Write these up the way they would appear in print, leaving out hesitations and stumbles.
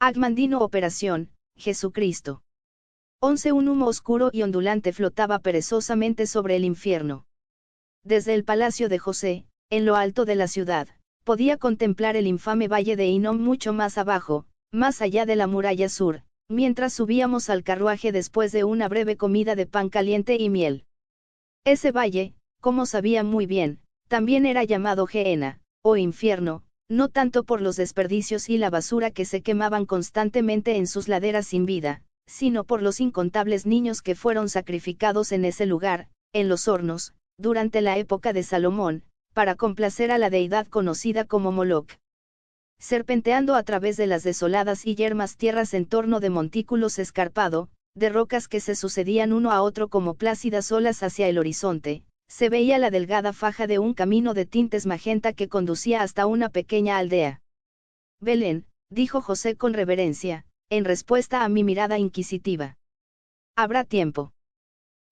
Agmandino Operación, Jesucristo. 11. Un humo oscuro y ondulante flotaba perezosamente sobre el infierno. Desde el palacio de José, en lo alto de la ciudad, podía contemplar el infame valle de Hinnom mucho más abajo, más allá de la muralla sur, mientras subíamos al carruaje después de una breve comida de pan caliente y miel. Ese valle, como sabía muy bien, también era llamado Gehenna, o infierno, no tanto por los desperdicios y la basura que se quemaban constantemente en sus laderas sin vida, sino por los incontables niños que fueron sacrificados en ese lugar, en los hornos, durante la época de Salomón, para complacer a la deidad conocida como Moloch. Serpenteando a través de las desoladas y yermas tierras en torno de montículos escarpado, de rocas que se sucedían uno a otro como plácidas olas hacia el horizonte, se veía la delgada faja de un camino de tintes magenta que conducía hasta una pequeña aldea. Belén, dijo José con reverencia, en respuesta a mi mirada inquisitiva. ¿Habrá tiempo?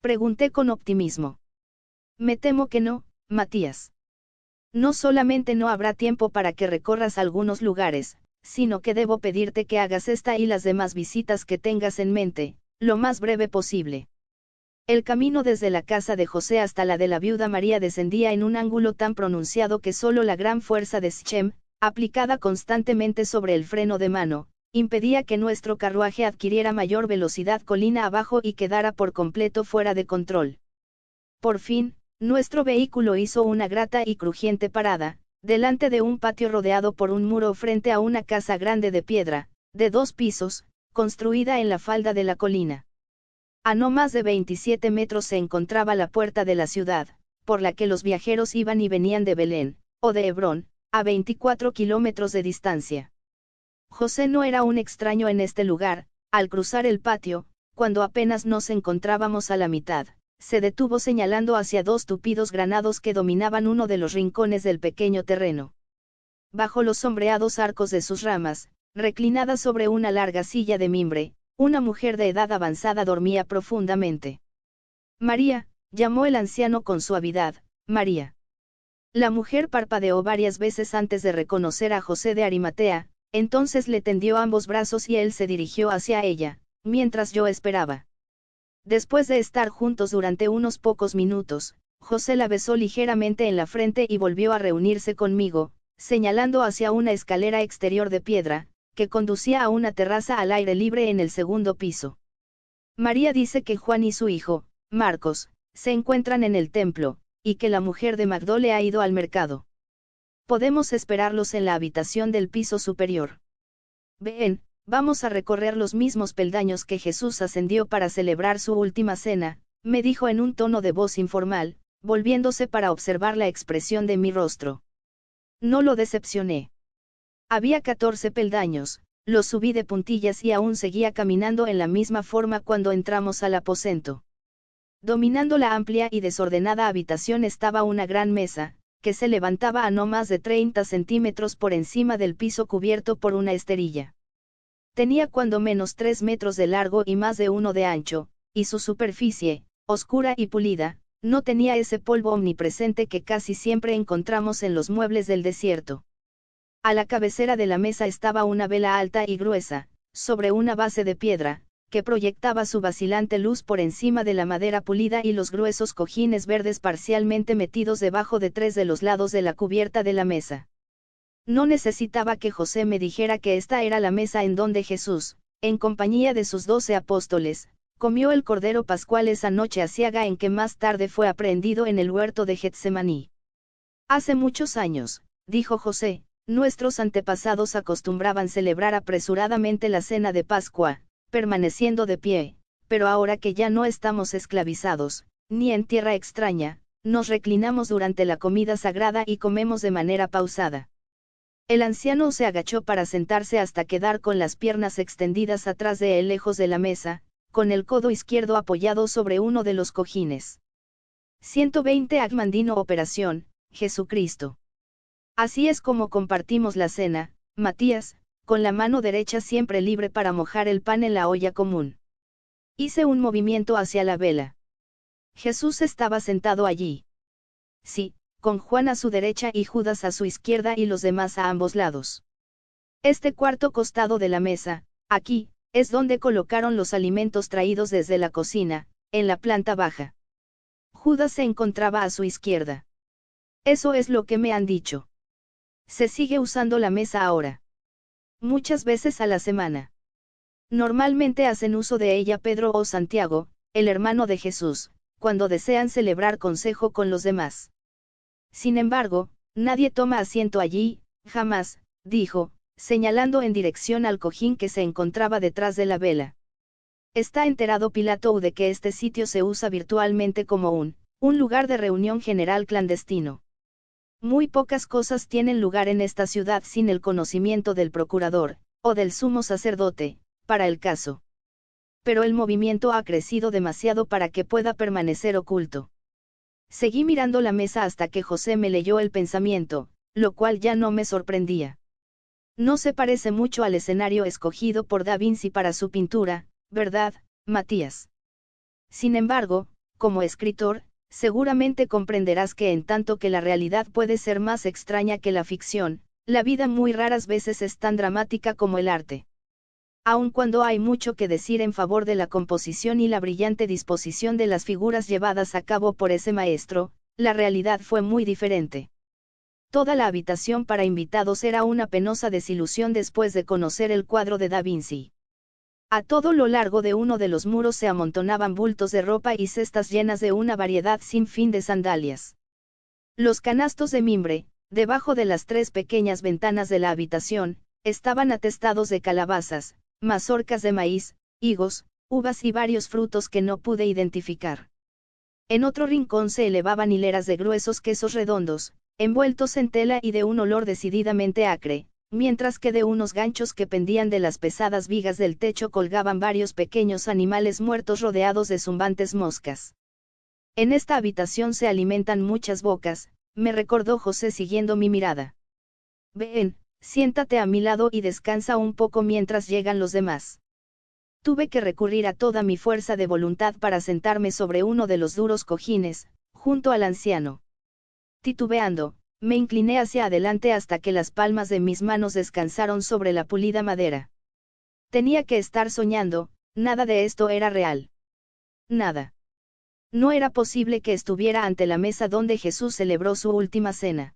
Pregunté con optimismo. Me temo que no, Matías. No solamente no habrá tiempo para que recorras algunos lugares, sino que debo pedirte que hagas esta y las demás visitas que tengas en mente, lo más breve posible. El camino desde la casa de José hasta la de la viuda María descendía en un ángulo tan pronunciado que solo la gran fuerza de Sichem, aplicada constantemente sobre el freno de mano, impedía que nuestro carruaje adquiriera mayor velocidad colina abajo y quedara por completo fuera de control. Por fin, nuestro vehículo hizo una grata y crujiente parada, delante de un patio rodeado por un muro frente a una casa grande de piedra, de 2 pisos, construida en la falda de la colina. A no más de 27 metros se encontraba la puerta de la ciudad, por la que los viajeros iban y venían de Belén, o de Hebrón, a 24 kilómetros de distancia. José no era un extraño en este lugar. Al cruzar el patio, cuando apenas nos encontrábamos a la mitad, se detuvo señalando hacia 2 tupidos granados que dominaban uno de los rincones del pequeño terreno. Bajo los sombreados arcos de sus ramas, reclinada sobre una larga silla de mimbre, una mujer de edad avanzada dormía profundamente. María, llamó el anciano con suavidad, María. La mujer parpadeó varias veces antes de reconocer a José de Arimatea, entonces le tendió ambos brazos y él se dirigió hacia ella, mientras yo esperaba. Después de estar juntos durante unos pocos minutos, José la besó ligeramente en la frente y volvió a reunirse conmigo, señalando hacia una escalera exterior de piedra, que conducía a una terraza al aire libre en el segundo piso. María dice que Juan y su hijo, Marcos, se encuentran en el templo, y que la mujer de Magdole ha ido al mercado. Podemos esperarlos en la habitación del piso superior. Ven, vamos a recorrer los mismos peldaños que Jesús ascendió para celebrar su última cena, me dijo en un tono de voz informal, volviéndose para observar la expresión de mi rostro. No lo decepcioné. Había 14 peldaños, los subí de puntillas y aún seguía caminando en la misma forma cuando entramos al aposento. Dominando la amplia y desordenada habitación estaba una gran mesa, que se levantaba a no más de 30 centímetros por encima del piso cubierto por una esterilla. Tenía cuando menos 3 metros de largo y más de 1 de ancho, y su superficie, oscura y pulida, no tenía ese polvo omnipresente que casi siempre encontramos en los muebles del desierto. A la cabecera de la mesa estaba una vela alta y gruesa, sobre una base de piedra, que proyectaba su vacilante luz por encima de la madera pulida y los gruesos cojines verdes parcialmente metidos debajo de 3 de los lados de la cubierta de la mesa. No necesitaba que José me dijera que esta era la mesa en donde Jesús, en compañía de sus 12 apóstoles, comió el cordero pascual esa noche aciaga en que más tarde fue aprehendido en el huerto de Getsemaní. Hace muchos años, dijo José, nuestros antepasados acostumbraban celebrar apresuradamente la cena de Pascua, permaneciendo de pie, pero ahora que ya no estamos esclavizados, ni en tierra extraña, nos reclinamos durante la comida sagrada y comemos de manera pausada. El anciano se agachó para sentarse hasta quedar con las piernas extendidas atrás de él lejos de la mesa, con el codo izquierdo apoyado sobre uno de los cojines. 120 Agmandino Operación, Jesucristo. Así es como compartimos la cena, Matías, con la mano derecha siempre libre para mojar el pan en la olla común. Hice un movimiento hacia la vela. Jesús estaba sentado allí. Sí, con Juan a su derecha y Judas a su izquierda y los demás a ambos lados. Este cuarto costado de la mesa, aquí, es donde colocaron los alimentos traídos desde la cocina, en la planta baja. Judas se encontraba a su izquierda. Eso es lo que me han dicho. Se sigue usando la mesa ahora. Muchas veces a la semana. Normalmente hacen uso de ella Pedro o Santiago, el hermano de Jesús, cuando desean celebrar consejo con los demás. Sin embargo, nadie toma asiento allí, jamás, dijo, señalando en dirección al cojín que se encontraba detrás de la vela. ¿Está enterado Pilato de que este sitio se usa virtualmente como un lugar de reunión general clandestino? Muy pocas cosas tienen lugar en esta ciudad sin el conocimiento del procurador, o del sumo sacerdote, para el caso. Pero el movimiento ha crecido demasiado para que pueda permanecer oculto. Seguí mirando la mesa hasta que José me leyó el pensamiento, lo cual ya no me sorprendía. No se parece mucho al escenario escogido por Da Vinci para su pintura, ¿verdad, Matías? Sin embargo, como escritor, seguramente comprenderás que en tanto que la realidad puede ser más extraña que la ficción, la vida muy raras veces es tan dramática como el arte. Aun cuando hay mucho que decir en favor de la composición y la brillante disposición de las figuras llevadas a cabo por ese maestro, la realidad fue muy diferente. Toda la habitación para invitados era una penosa desilusión después de conocer el cuadro de Da Vinci. A todo lo largo de uno de los muros se amontonaban bultos de ropa y cestas llenas de una variedad sin fin de sandalias. Los canastos de mimbre, debajo de las 3 pequeñas ventanas de la habitación, estaban atestados de calabazas, mazorcas de maíz, higos, uvas y varios frutos que no pude identificar. En otro rincón se elevaban hileras de gruesos quesos redondos, envueltos en tela y de un olor decididamente acre, mientras que de unos ganchos que pendían de las pesadas vigas del techo colgaban varios pequeños animales muertos rodeados de zumbantes moscas. En esta habitación se alimentan muchas bocas, me recordó José siguiendo mi mirada. Ven, siéntate a mi lado y descansa un poco mientras llegan los demás. Tuve que recurrir a toda mi fuerza de voluntad para sentarme sobre uno de los duros cojines, junto al anciano. Titubeando, me incliné hacia adelante hasta que las palmas de mis manos descansaron sobre la pulida madera. Tenía que estar soñando, nada de esto era real. Nada. No era posible que estuviera ante la mesa donde Jesús celebró su última cena.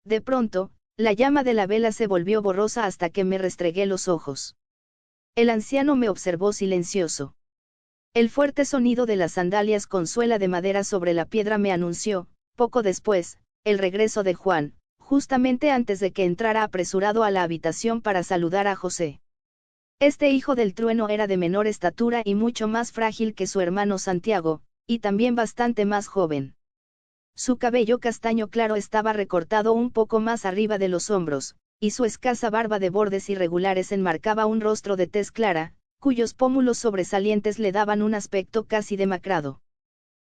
De pronto, la llama de la vela se volvió borrosa hasta que me restregué los ojos. El anciano me observó silencioso. El fuerte sonido de las sandalias con suela de madera sobre la piedra me anunció, poco después, el regreso de Juan, justamente antes de que entrara apresurado a la habitación para saludar a José. Este hijo del trueno era de menor estatura y mucho más frágil que su hermano Santiago, y también bastante más joven. Su cabello castaño claro estaba recortado un poco más arriba de los hombros, y su escasa barba de bordes irregulares enmarcaba un rostro de tez clara, cuyos pómulos sobresalientes le daban un aspecto casi demacrado.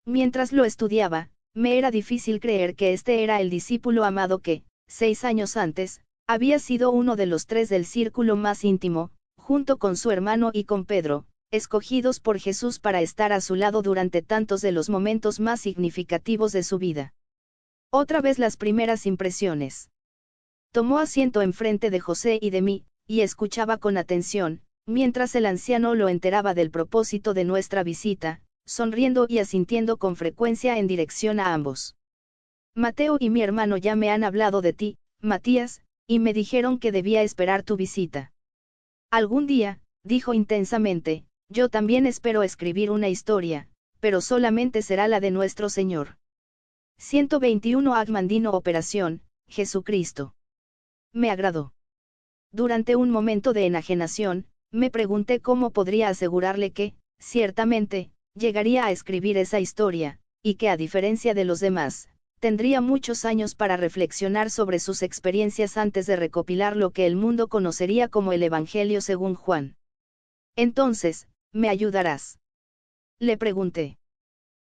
Mientras lo estudiaba, me era difícil creer que este era el discípulo amado que, 6 años antes, había sido uno de los 3 del círculo más íntimo, junto con su hermano y con Pedro, escogidos por Jesús para estar a su lado durante tantos de los momentos más significativos de su vida. Otra vez las primeras impresiones. Tomó asiento enfrente de José y de mí, y escuchaba con atención, mientras el anciano lo enteraba del propósito de nuestra visita, sonriendo y asintiendo con frecuencia en dirección a ambos. Mateo y mi hermano ya me han hablado de ti, Matías, y me dijeron que debía esperar tu visita. Algún día, dijo intensamente, yo también espero escribir una historia, pero solamente será la de nuestro Señor. 121 Agmandino Operación, Jesucristo. Me agradó. Durante un momento de enajenación, me pregunté cómo podría asegurarle que, ciertamente, llegaría a escribir esa historia, y que a diferencia de los demás, tendría muchos años para reflexionar sobre sus experiencias antes de recopilar lo que el mundo conocería como el Evangelio según Juan. Entonces, ¿me ayudarás? Le pregunté.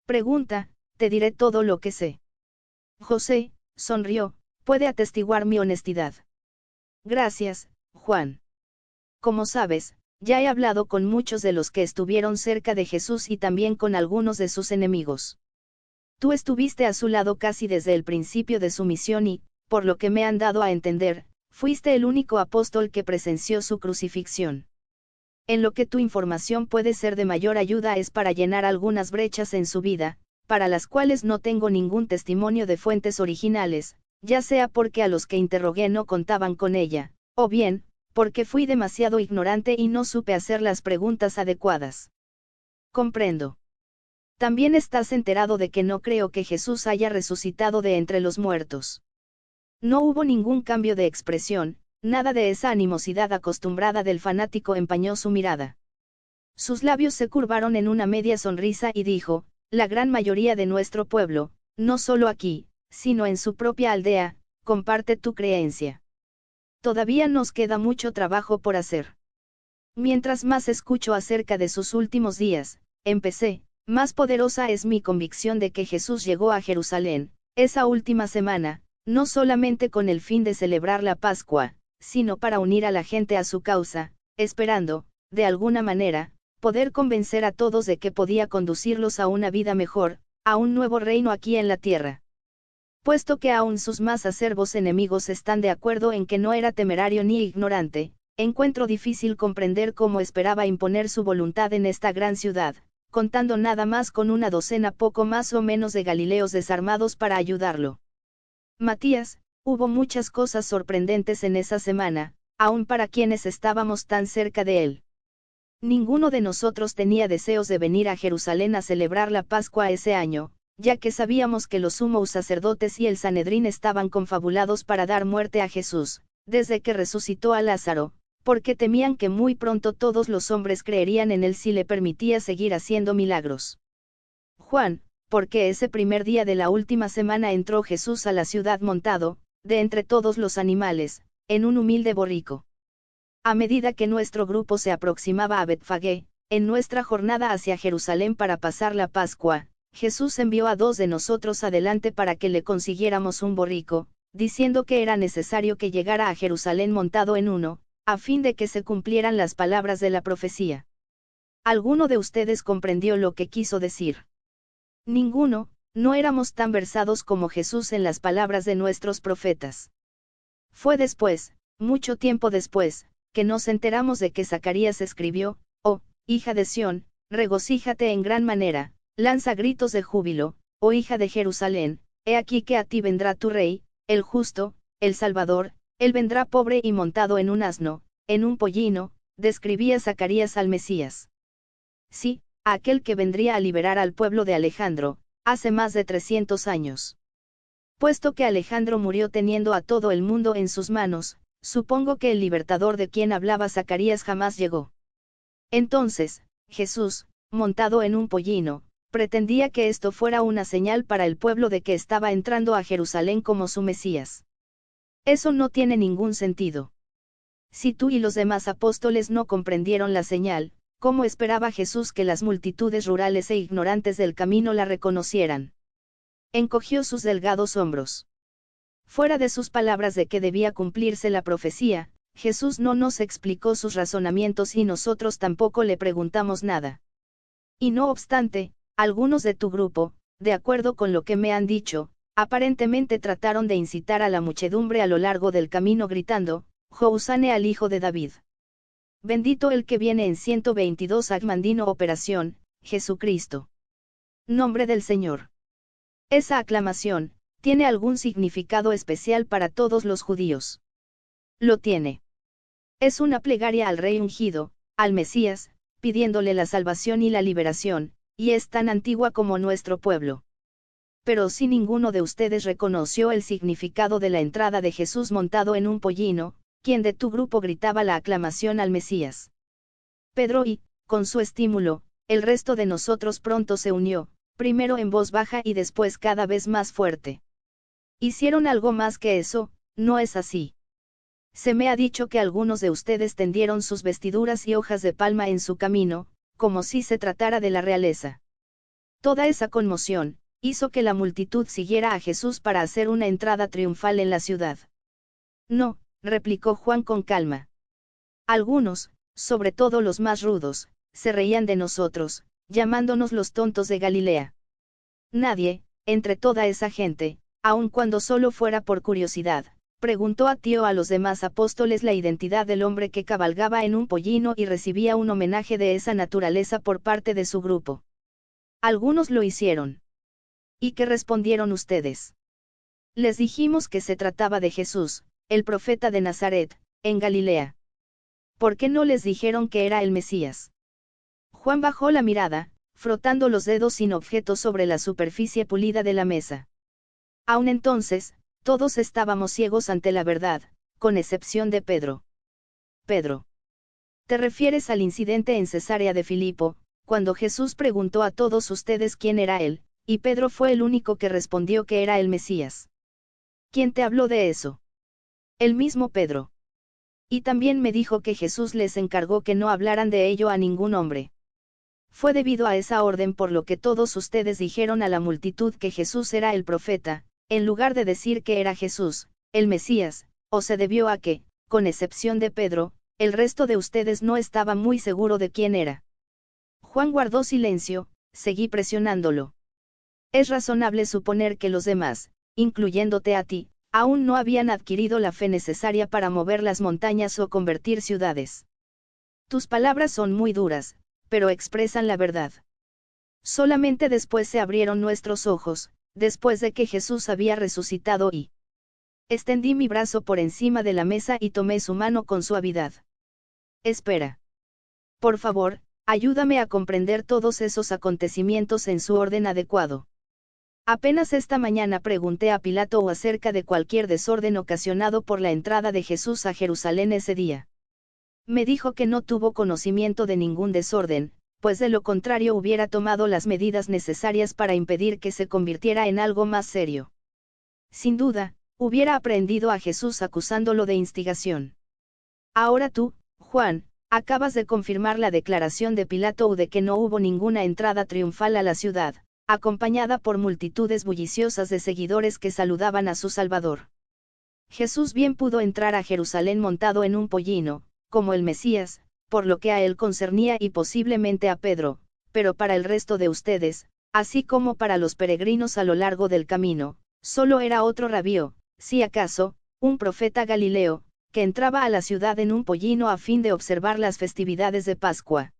Pregunta, te diré todo lo que sé. José, sonrió, puede atestiguar mi honestidad. Gracias, Juan. Como sabes, ya he hablado con muchos de los que estuvieron cerca de Jesús y también con algunos de sus enemigos. Tú estuviste a su lado casi desde el principio de su misión y, por lo que me han dado a entender, Fuiste el único apóstol que presenció su crucifixión. En lo que tu información puede ser de mayor ayuda es para llenar algunas brechas en su vida, para las cuales no tengo ningún testimonio de fuentes originales, ya sea porque a los que interrogué no contaban con ella, o bien, porque fui demasiado ignorante y no supe hacer las preguntas adecuadas. Comprendo. También estás enterado de que no creo que Jesús haya resucitado de entre los muertos. No hubo ningún cambio de expresión, nada de esa animosidad acostumbrada del fanático empañó su mirada. Sus labios se curvaron en una media sonrisa y dijo, la gran mayoría de nuestro pueblo, no solo aquí, sino en su propia aldea, comparte tu creencia. Todavía nos queda mucho trabajo por hacer. Mientras más escucho acerca de sus últimos días, empecé, más poderosa es mi convicción de que Jesús llegó a Jerusalén, esa última semana, no solamente con el fin de celebrar la Pascua, sino para unir a la gente a su causa, esperando, de alguna manera, poder convencer a todos de que podía conducirlos a una vida mejor, a un nuevo reino aquí en la tierra. Puesto que aún sus más acervos enemigos están de acuerdo en que no era temerario ni ignorante, encuentro difícil comprender cómo esperaba imponer su voluntad en esta gran ciudad, contando nada más con una docena poco más o menos de galileos desarmados para ayudarlo. Matías, hubo muchas cosas sorprendentes en esa semana, aun para quienes estábamos tan cerca de él. Ninguno de nosotros tenía deseos de venir a Jerusalén a celebrar la Pascua ese año, ya que sabíamos que los sumos sacerdotes y el Sanedrín estaban confabulados para dar muerte a Jesús, desde que resucitó a Lázaro, porque temían que muy pronto todos los hombres creerían en él si le permitía seguir haciendo milagros. Juan, porque ese primer día de la última semana entró Jesús a la ciudad montado, de entre todos los animales, en un humilde borrico. A medida que nuestro grupo se aproximaba a Betfagé, en nuestra jornada hacia Jerusalén para pasar la Pascua, Jesús envió a 2 de nosotros adelante para que le consiguiéramos un borrico, diciendo que era necesario que llegara a Jerusalén montado en uno, a fin de que se cumplieran las palabras de la profecía. ¿Alguno de ustedes comprendió lo que quiso decir? Ninguno, no éramos tan versados como Jesús en las palabras de nuestros profetas. Fue después, mucho tiempo después, que nos enteramos de que Zacarías escribió, oh, hija de Sión, regocíjate en gran manera, lanza gritos de júbilo, oh hija de Jerusalén, he aquí que a ti vendrá tu rey, el justo, el Salvador, él vendrá pobre y montado en un asno, en un pollino, describía Zacarías al Mesías. Sí, aquel que vendría a liberar al pueblo de Alejandro, hace más de 300 años. Puesto que Alejandro murió teniendo a todo el mundo en sus manos, supongo que el libertador de quien hablaba Zacarías jamás llegó. Entonces, Jesús, montado en un pollino, pretendía que esto fuera una señal para el pueblo de que estaba entrando a Jerusalén como su Mesías. Eso no tiene ningún sentido. Si tú y los demás apóstoles no comprendieron la señal, ¿cómo esperaba Jesús que las multitudes rurales e ignorantes del camino la reconocieran? Encogió sus delgados hombros. Fuera de sus palabras de que debía cumplirse la profecía, Jesús no nos explicó sus razonamientos y nosotros tampoco le preguntamos nada. Y no obstante, algunos de tu grupo, de acuerdo con lo que me han dicho, aparentemente trataron de incitar a la muchedumbre a lo largo del camino gritando, Hosanna al Hijo de David. Bendito el que viene en 122 Agmandino Operación, Jesucristo. Nombre del Señor. Esa aclamación, ¿tiene algún significado especial para todos los judíos? Lo tiene. Es una plegaria al Rey ungido, al Mesías, pidiéndole la salvación y la liberación, y es tan antigua como nuestro pueblo. Pero si ninguno de ustedes reconoció el significado de la entrada de Jesús montado en un pollino, ¿quién de tu grupo gritaba la aclamación al Mesías? Pedro y, con su estímulo, el resto de nosotros pronto se unió, primero en voz baja y después cada vez más fuerte. Hicieron algo más que eso, ¿no es así? Se me ha dicho que algunos de ustedes tendieron sus vestiduras y hojas de palma en su camino, como si se tratara de la realeza. Toda esa conmoción hizo que la multitud siguiera a Jesús para hacer una entrada triunfal en la ciudad. No, replicó Juan con calma. Algunos, sobre todo los más rudos, se reían de nosotros, llamándonos los tontos de Galilea. Nadie, entre toda esa gente, aun cuando solo fuera por curiosidad, Preguntó a Tío a los demás apóstoles la identidad del hombre que cabalgaba en un pollino y recibía un homenaje de esa naturaleza por parte de su grupo. Algunos lo hicieron. ¿Y qué respondieron ustedes? Les dijimos que se trataba de Jesús, el profeta de Nazaret, en Galilea. ¿Por qué no les dijeron que era el Mesías? Juan bajó la mirada, frotando los dedos sin objeto sobre la superficie pulida de la mesa. Aún entonces, todos estábamos ciegos ante la verdad, con excepción de Pedro. Pedro. ¿Te refieres al incidente en Cesarea de Filipo, cuando Jesús preguntó a todos ustedes quién era él, y Pedro fue el único que respondió que era el Mesías? ¿Quién te habló de eso? El mismo Pedro. Y también me dijo que Jesús les encargó que no hablaran de ello a ningún hombre. Fue debido a esa orden por lo que todos ustedes dijeron a la multitud que Jesús era el profeta, en lugar de decir que era Jesús, el Mesías, o se debió a que, con excepción de Pedro, el resto de ustedes no estaba muy seguro de quién era. Juan guardó silencio, seguí presionándolo. Es razonable suponer que los demás, incluyéndote a ti, aún no habían adquirido la fe necesaria para mover las montañas o convertir ciudades. Tus palabras son muy duras, pero expresan la verdad. Solamente después se abrieron nuestros ojos, después de que Jesús había resucitado y... Extendí mi brazo por encima de la mesa y tomé su mano con suavidad. Espera. Por favor, ayúdame a comprender todos esos acontecimientos en su orden adecuado. Apenas esta mañana pregunté a Pilato acerca de cualquier desorden ocasionado por la entrada de Jesús a Jerusalén ese día. Me dijo que no tuvo conocimiento de ningún desorden, pues de lo contrario hubiera tomado las medidas necesarias para impedir que se convirtiera en algo más serio. Sin duda, hubiera aprehendido a Jesús acusándolo de instigación. Ahora tú, Juan, acabas de confirmar la declaración de Pilato de que no hubo ninguna entrada triunfal a la ciudad, acompañada por multitudes bulliciosas de seguidores que saludaban a su Salvador. Jesús bien pudo entrar a Jerusalén montado en un pollino, como el Mesías, por lo que a él concernía y posiblemente a Pedro, pero para el resto de ustedes, así como para los peregrinos a lo largo del camino, solo era otro rabío, si acaso, un profeta galileo, que entraba a la ciudad en un pollino a fin de observar las festividades de Pascua.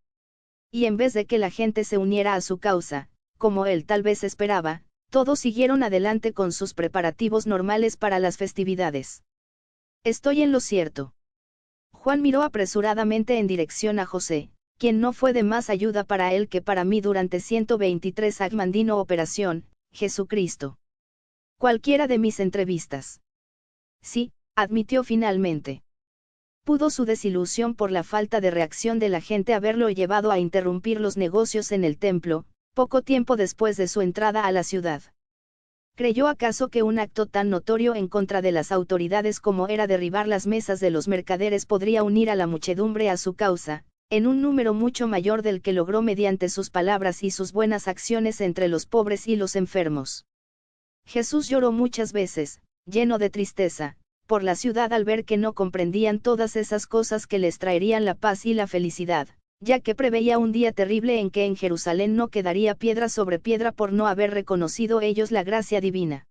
Y en vez de que la gente se uniera a su causa, como él tal vez esperaba, todos siguieron adelante con sus preparativos normales para las festividades. Estoy en lo cierto. Juan miró apresuradamente en dirección a José, quien no fue de más ayuda para él que para mí durante 123 Agmandino Operación, Jesucristo. Cualquiera de mis entrevistas. Sí, admitió finalmente. Pudo su desilusión por la falta de reacción de la gente haberlo llevado a interrumpir los negocios en el templo, poco tiempo después de su entrada a la ciudad. ¿Creyó acaso que un acto tan notorio en contra de las autoridades como era derribar las mesas de los mercaderes podría unir a la muchedumbre a su causa, en un número mucho mayor del que logró mediante sus palabras y sus buenas acciones entre los pobres y los enfermos? Jesús lloró muchas veces, lleno de tristeza, por la ciudad al ver que no comprendían todas esas cosas que les traerían la paz y la felicidad, ya que preveía un día terrible en que en Jerusalén no quedaría piedra sobre piedra por no haber reconocido ellos la gracia divina.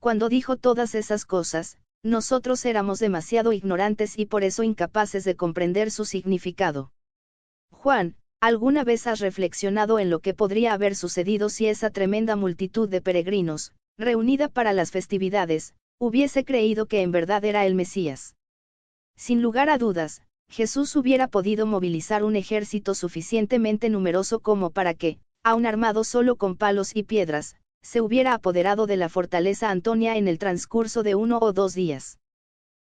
Cuando dijo todas esas cosas, nosotros éramos demasiado ignorantes y por eso incapaces de comprender su significado. Juan, ¿alguna vez has reflexionado en lo que podría haber sucedido si esa tremenda multitud de peregrinos, reunida para las festividades, hubiese creído que en verdad era el Mesías? Sin lugar a dudas, Jesús hubiera podido movilizar un ejército suficientemente numeroso como para que, aun armado solo con palos y piedras, se hubiera apoderado de la fortaleza Antonia en el transcurso de 1 o 2 días.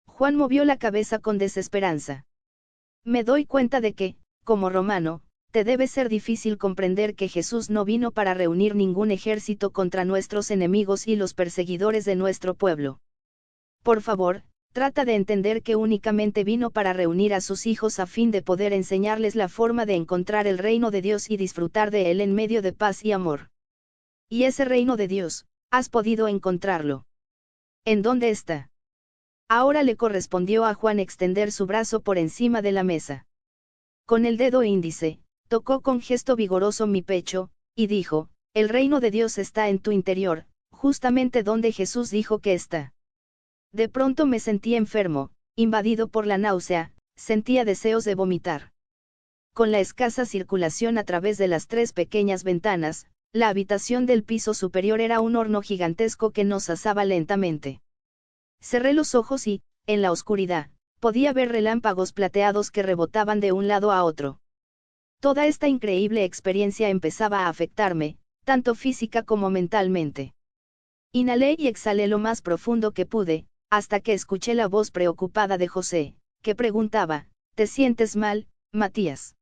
Juan movió la cabeza con desesperanza. Me doy cuenta de que, como romano, te debe ser difícil comprender que Jesús no vino para reunir ningún ejército contra nuestros enemigos y los perseguidores de nuestro pueblo. Por favor, trata de entender que únicamente vino para reunir a sus hijos a fin de poder enseñarles la forma de encontrar el reino de Dios y disfrutar de él en medio de paz y amor. Y ese reino de Dios, ¿has podido encontrarlo? ¿En dónde está? Ahora le correspondió a Juan extender su brazo por encima de la mesa. Con el dedo índice, tocó con gesto vigoroso mi pecho, y dijo, el reino de Dios está en tu interior, justamente donde Jesús dijo que está. De pronto me sentí enfermo, invadido por la náusea, sentía deseos de vomitar. Con la escasa circulación a través de las 3 pequeñas ventanas, la habitación del piso superior era un horno gigantesco que nos asaba lentamente. Cerré los ojos y, en la oscuridad, podía ver relámpagos plateados que rebotaban de un lado a otro. Toda esta increíble experiencia empezaba a afectarme, tanto física como mentalmente. Inhalé y exhalé lo más profundo que pude, hasta que escuché la voz preocupada de José, que preguntaba, ¿te sientes mal, Matías?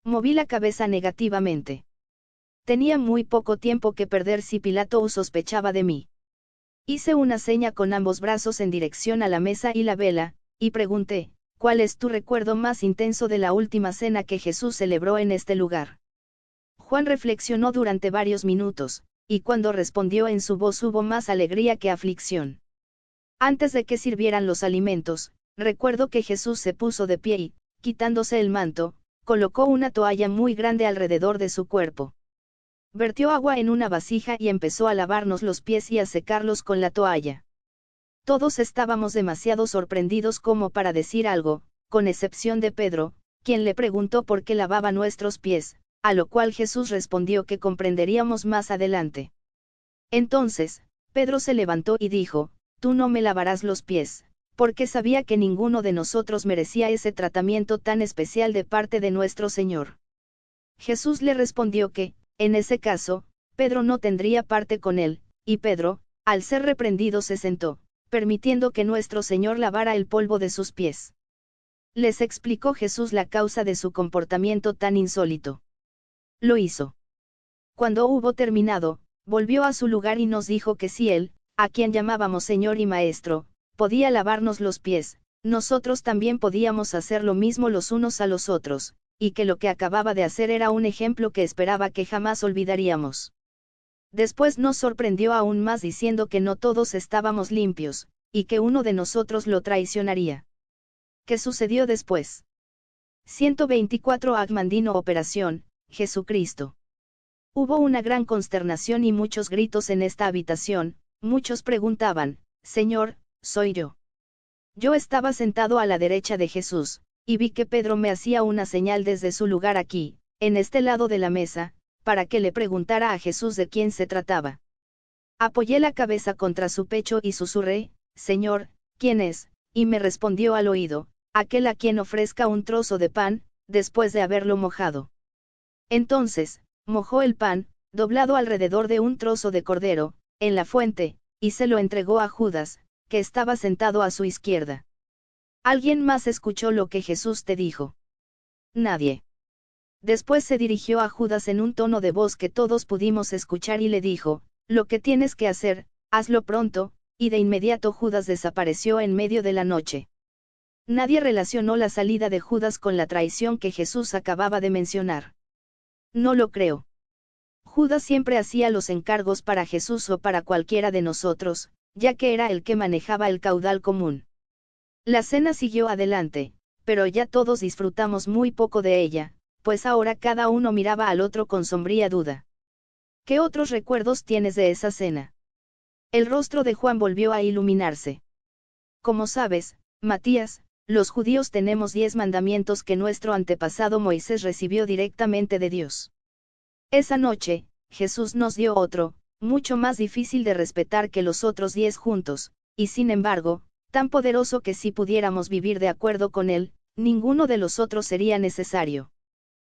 Moví la cabeza negativamente. Tenía muy poco tiempo que perder si Pilato sospechaba de mí. Hice una seña con ambos brazos en dirección a la mesa y la vela, y pregunté, ¿cuál es tu recuerdo más intenso de la última cena que Jesús celebró en este lugar? Juan reflexionó durante varios minutos, y cuando respondió en su voz hubo más alegría que aflicción. Antes de que sirvieran los alimentos, recuerdo que Jesús se puso de pie y, quitándose el manto, colocó una toalla muy grande alrededor de su cuerpo. Vertió agua en una vasija y empezó a lavarnos los pies y a secarlos con la toalla. Todos estábamos demasiado sorprendidos como para decir algo, con excepción de Pedro, quien le preguntó por qué lavaba nuestros pies, a lo cual Jesús respondió que comprenderíamos más adelante. Entonces, Pedro se levantó y dijo, «Tú no me lavarás los pies», porque sabía que ninguno de nosotros merecía ese tratamiento tan especial de parte de nuestro Señor. Jesús le respondió que, en ese caso, Pedro no tendría parte con él, y Pedro, al ser reprendido se sentó, permitiendo que nuestro Señor lavara el polvo de sus pies. Les explicó Jesús la causa de su comportamiento tan insólito. Lo hizo. Cuando hubo terminado, volvió a su lugar y nos dijo que si él, a quien llamábamos Señor y Maestro, podía lavarnos los pies, nosotros también podíamos hacer lo mismo los unos a los otros, y que lo que acababa de hacer era un ejemplo que esperaba que jamás olvidaríamos. Después nos sorprendió aún más diciendo que no todos estábamos limpios, y que uno de nosotros lo traicionaría. ¿Qué sucedió después? 124 Agmandino Operación, Jesucristo. Hubo una gran consternación y muchos gritos en esta habitación, muchos preguntaban, Señor, soy yo. Yo estaba sentado a la derecha de Jesús, y vi que Pedro me hacía una señal desde su lugar aquí, en este lado de la mesa, para que le preguntara a Jesús de quién se trataba. Apoyé la cabeza contra su pecho y susurré, Señor, ¿quién es? Y me respondió al oído, aquel a quien ofrezca un trozo de pan, después de haberlo mojado. Entonces, mojó el pan, doblado alrededor de un trozo de cordero, en la fuente, y se lo entregó a Judas, que estaba sentado a su izquierda. ¿Alguien más escuchó lo que Jesús te dijo? Nadie. Después se dirigió a Judas en un tono de voz que todos pudimos escuchar y le dijo, lo que tienes que hacer, hazlo pronto, y de inmediato Judas desapareció en medio de la noche. Nadie relacionó la salida de Judas con la traición que Jesús acababa de mencionar. No lo creo. Judas siempre hacía los encargos para Jesús o para cualquiera de nosotros, ya que era el que manejaba el caudal común. La cena siguió adelante, pero ya todos disfrutamos muy poco de ella, pues ahora cada uno miraba al otro con sombría duda. ¿Qué otros recuerdos tienes de esa cena? El rostro de Juan volvió a iluminarse. Como sabes, Matías, los judíos tenemos 10 mandamientos que nuestro antepasado Moisés recibió directamente de Dios. Esa noche, Jesús nos dio otro, mucho más difícil de respetar que los otros 10 juntos, y sin embargo, tan poderoso que si pudiéramos vivir de acuerdo con él, ninguno de los otros sería necesario.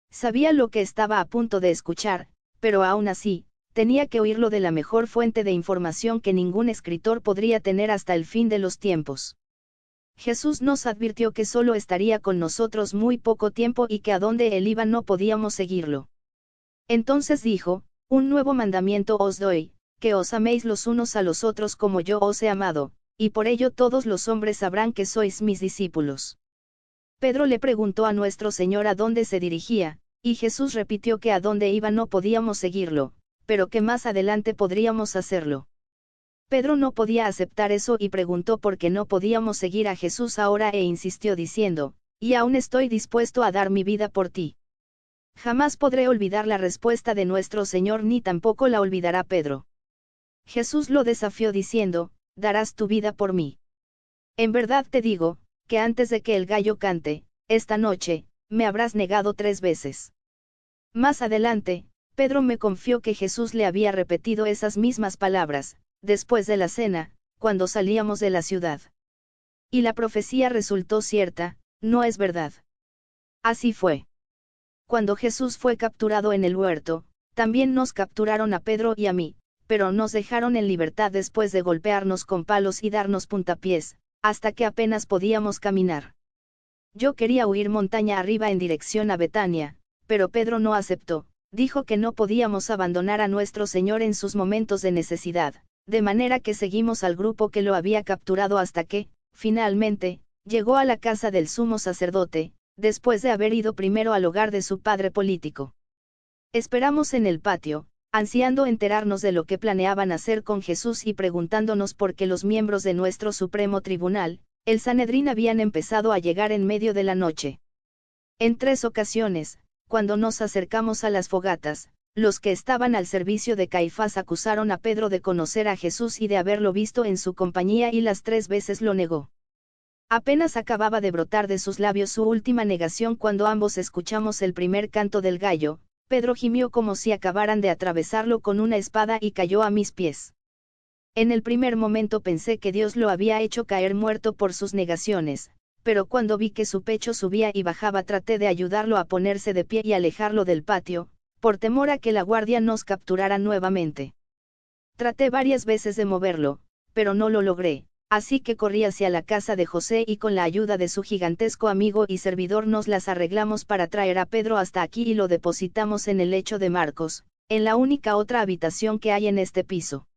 Sabía lo que estaba a punto de escuchar, pero aún así, tenía que oírlo de la mejor fuente de información que ningún escritor podría tener hasta el fin de los tiempos. Jesús nos advirtió que solo estaría con nosotros muy poco tiempo y que a donde él iba no podíamos seguirlo. Entonces dijo, un nuevo mandamiento os doy, que os améis los unos a los otros como yo os he amado, y por ello todos los hombres sabrán que sois mis discípulos. Pedro le preguntó a nuestro Señor a dónde se dirigía, y Jesús repitió que a dónde iba no podíamos seguirlo, pero que más adelante podríamos hacerlo. Pedro no podía aceptar eso y preguntó por qué no podíamos seguir a Jesús ahora e insistió diciendo, y aún estoy dispuesto a dar mi vida por ti. Jamás podré olvidar la respuesta de nuestro Señor ni tampoco la olvidará Pedro. Jesús lo desafió diciendo, darás tu vida por mí. En verdad te digo, que antes de que el gallo cante, esta noche, me habrás negado 3 veces. Más adelante, Pedro me confió que Jesús le había repetido esas mismas palabras, después de la cena, cuando salíamos de la ciudad. Y la profecía resultó cierta, ¿no es verdad? Así fue. Cuando Jesús fue capturado en el huerto, también nos capturaron a Pedro y a mí, pero nos dejaron en libertad después de golpearnos con palos y darnos puntapiés, hasta que apenas podíamos caminar. Yo quería huir montaña arriba en dirección a Betania, pero Pedro no aceptó, dijo que no podíamos abandonar a nuestro Señor en sus momentos de necesidad, de manera que seguimos al grupo que lo había capturado hasta que, finalmente, llegó a la casa del sumo sacerdote, después de haber ido primero al hogar de su padre político. Esperamos en el patio, ansiando enterarnos de lo que planeaban hacer con Jesús y preguntándonos por qué los miembros de nuestro Supremo Tribunal, el Sanedrín, habían empezado a llegar en medio de la noche. En 3 ocasiones, cuando nos acercamos a las fogatas, los que estaban al servicio de Caifás acusaron a Pedro de conocer a Jesús y de haberlo visto en su compañía, y las 3 veces lo negó. Apenas acababa de brotar de sus labios su última negación cuando ambos escuchamos el primer canto del gallo. Pedro gimió como si acabaran de atravesarlo con una espada y cayó a mis pies. En el primer momento pensé que Dios lo había hecho caer muerto por sus negaciones, pero cuando vi que su pecho subía y bajaba traté de ayudarlo a ponerse de pie y alejarlo del patio, por temor a que la guardia nos capturara nuevamente. Traté varias veces de moverlo, pero no lo logré, así que corrí hacia la casa de José y con la ayuda de su gigantesco amigo y servidor nos las arreglamos para traer a Pedro hasta aquí y lo depositamos en el lecho de Marcos, en la única otra habitación que hay en este piso.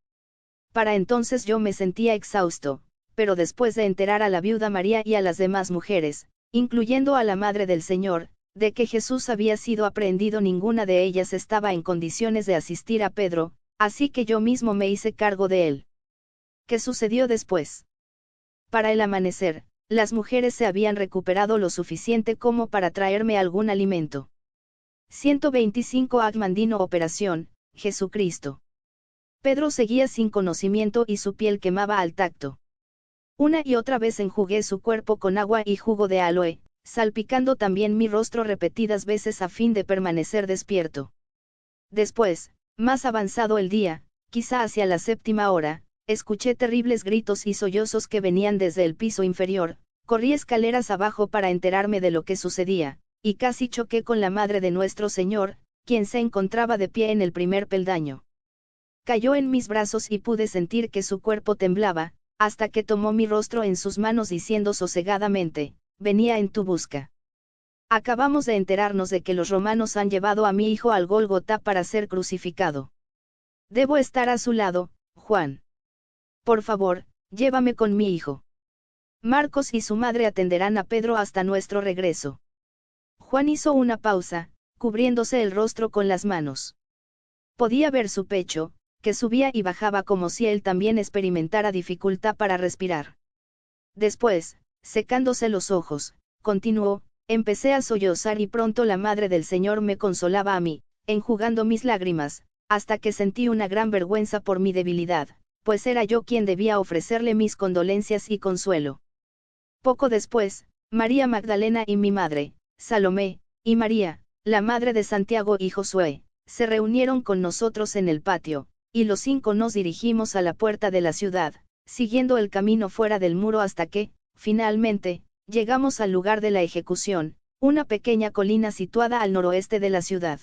Para entonces yo me sentía exhausto, pero después de enterar a la viuda María y a las demás mujeres, incluyendo a la Madre del Señor, de que Jesús había sido aprehendido, ninguna de ellas estaba en condiciones de asistir a Pedro, así que yo mismo me hice cargo de él. ¿Qué sucedió después? Para el amanecer, las mujeres se habían recuperado lo suficiente como para traerme algún alimento. 125 Agmandino. Operación, Jesucristo. Pedro seguía sin conocimiento y su piel quemaba al tacto. Una y otra vez enjugué su cuerpo con agua y jugo de aloe, salpicando también mi rostro repetidas veces a fin de permanecer despierto. Después, más avanzado el día, quizá hacia la 7ª hora, escuché terribles gritos y sollozos que venían desde el piso inferior. Corrí escaleras abajo para enterarme de lo que sucedía, y casi choqué con la Madre de nuestro Señor, quien se encontraba de pie en el primer peldaño. Cayó en mis brazos y pude sentir que su cuerpo temblaba, hasta que tomó mi rostro en sus manos diciendo sosegadamente: venía en tu busca. Acabamos de enterarnos de que los romanos han llevado a mi hijo al Gólgota para ser crucificado. Debo estar a su lado, Juan. Por favor, llévame con mi hijo. Marcos y su madre atenderán a Pedro hasta nuestro regreso. Juan hizo una pausa, cubriéndose el rostro con las manos. Podía ver su pecho, que subía y bajaba como si él también experimentara dificultad para respirar. Después, secándose los ojos, continuó: empecé a sollozar y pronto la Madre del Señor me consolaba a mí, enjugando mis lágrimas, hasta que sentí una gran vergüenza por mi debilidad, pues era yo quien debía ofrecerle mis condolencias y consuelo. Poco después, María Magdalena y mi madre, Salomé, y María, la madre de Santiago y Josué, se reunieron con nosotros en el patio, y los 5 nos dirigimos a la puerta de la ciudad, siguiendo el camino fuera del muro hasta que, finalmente, llegamos al lugar de la ejecución, una pequeña colina situada al noroeste de la ciudad.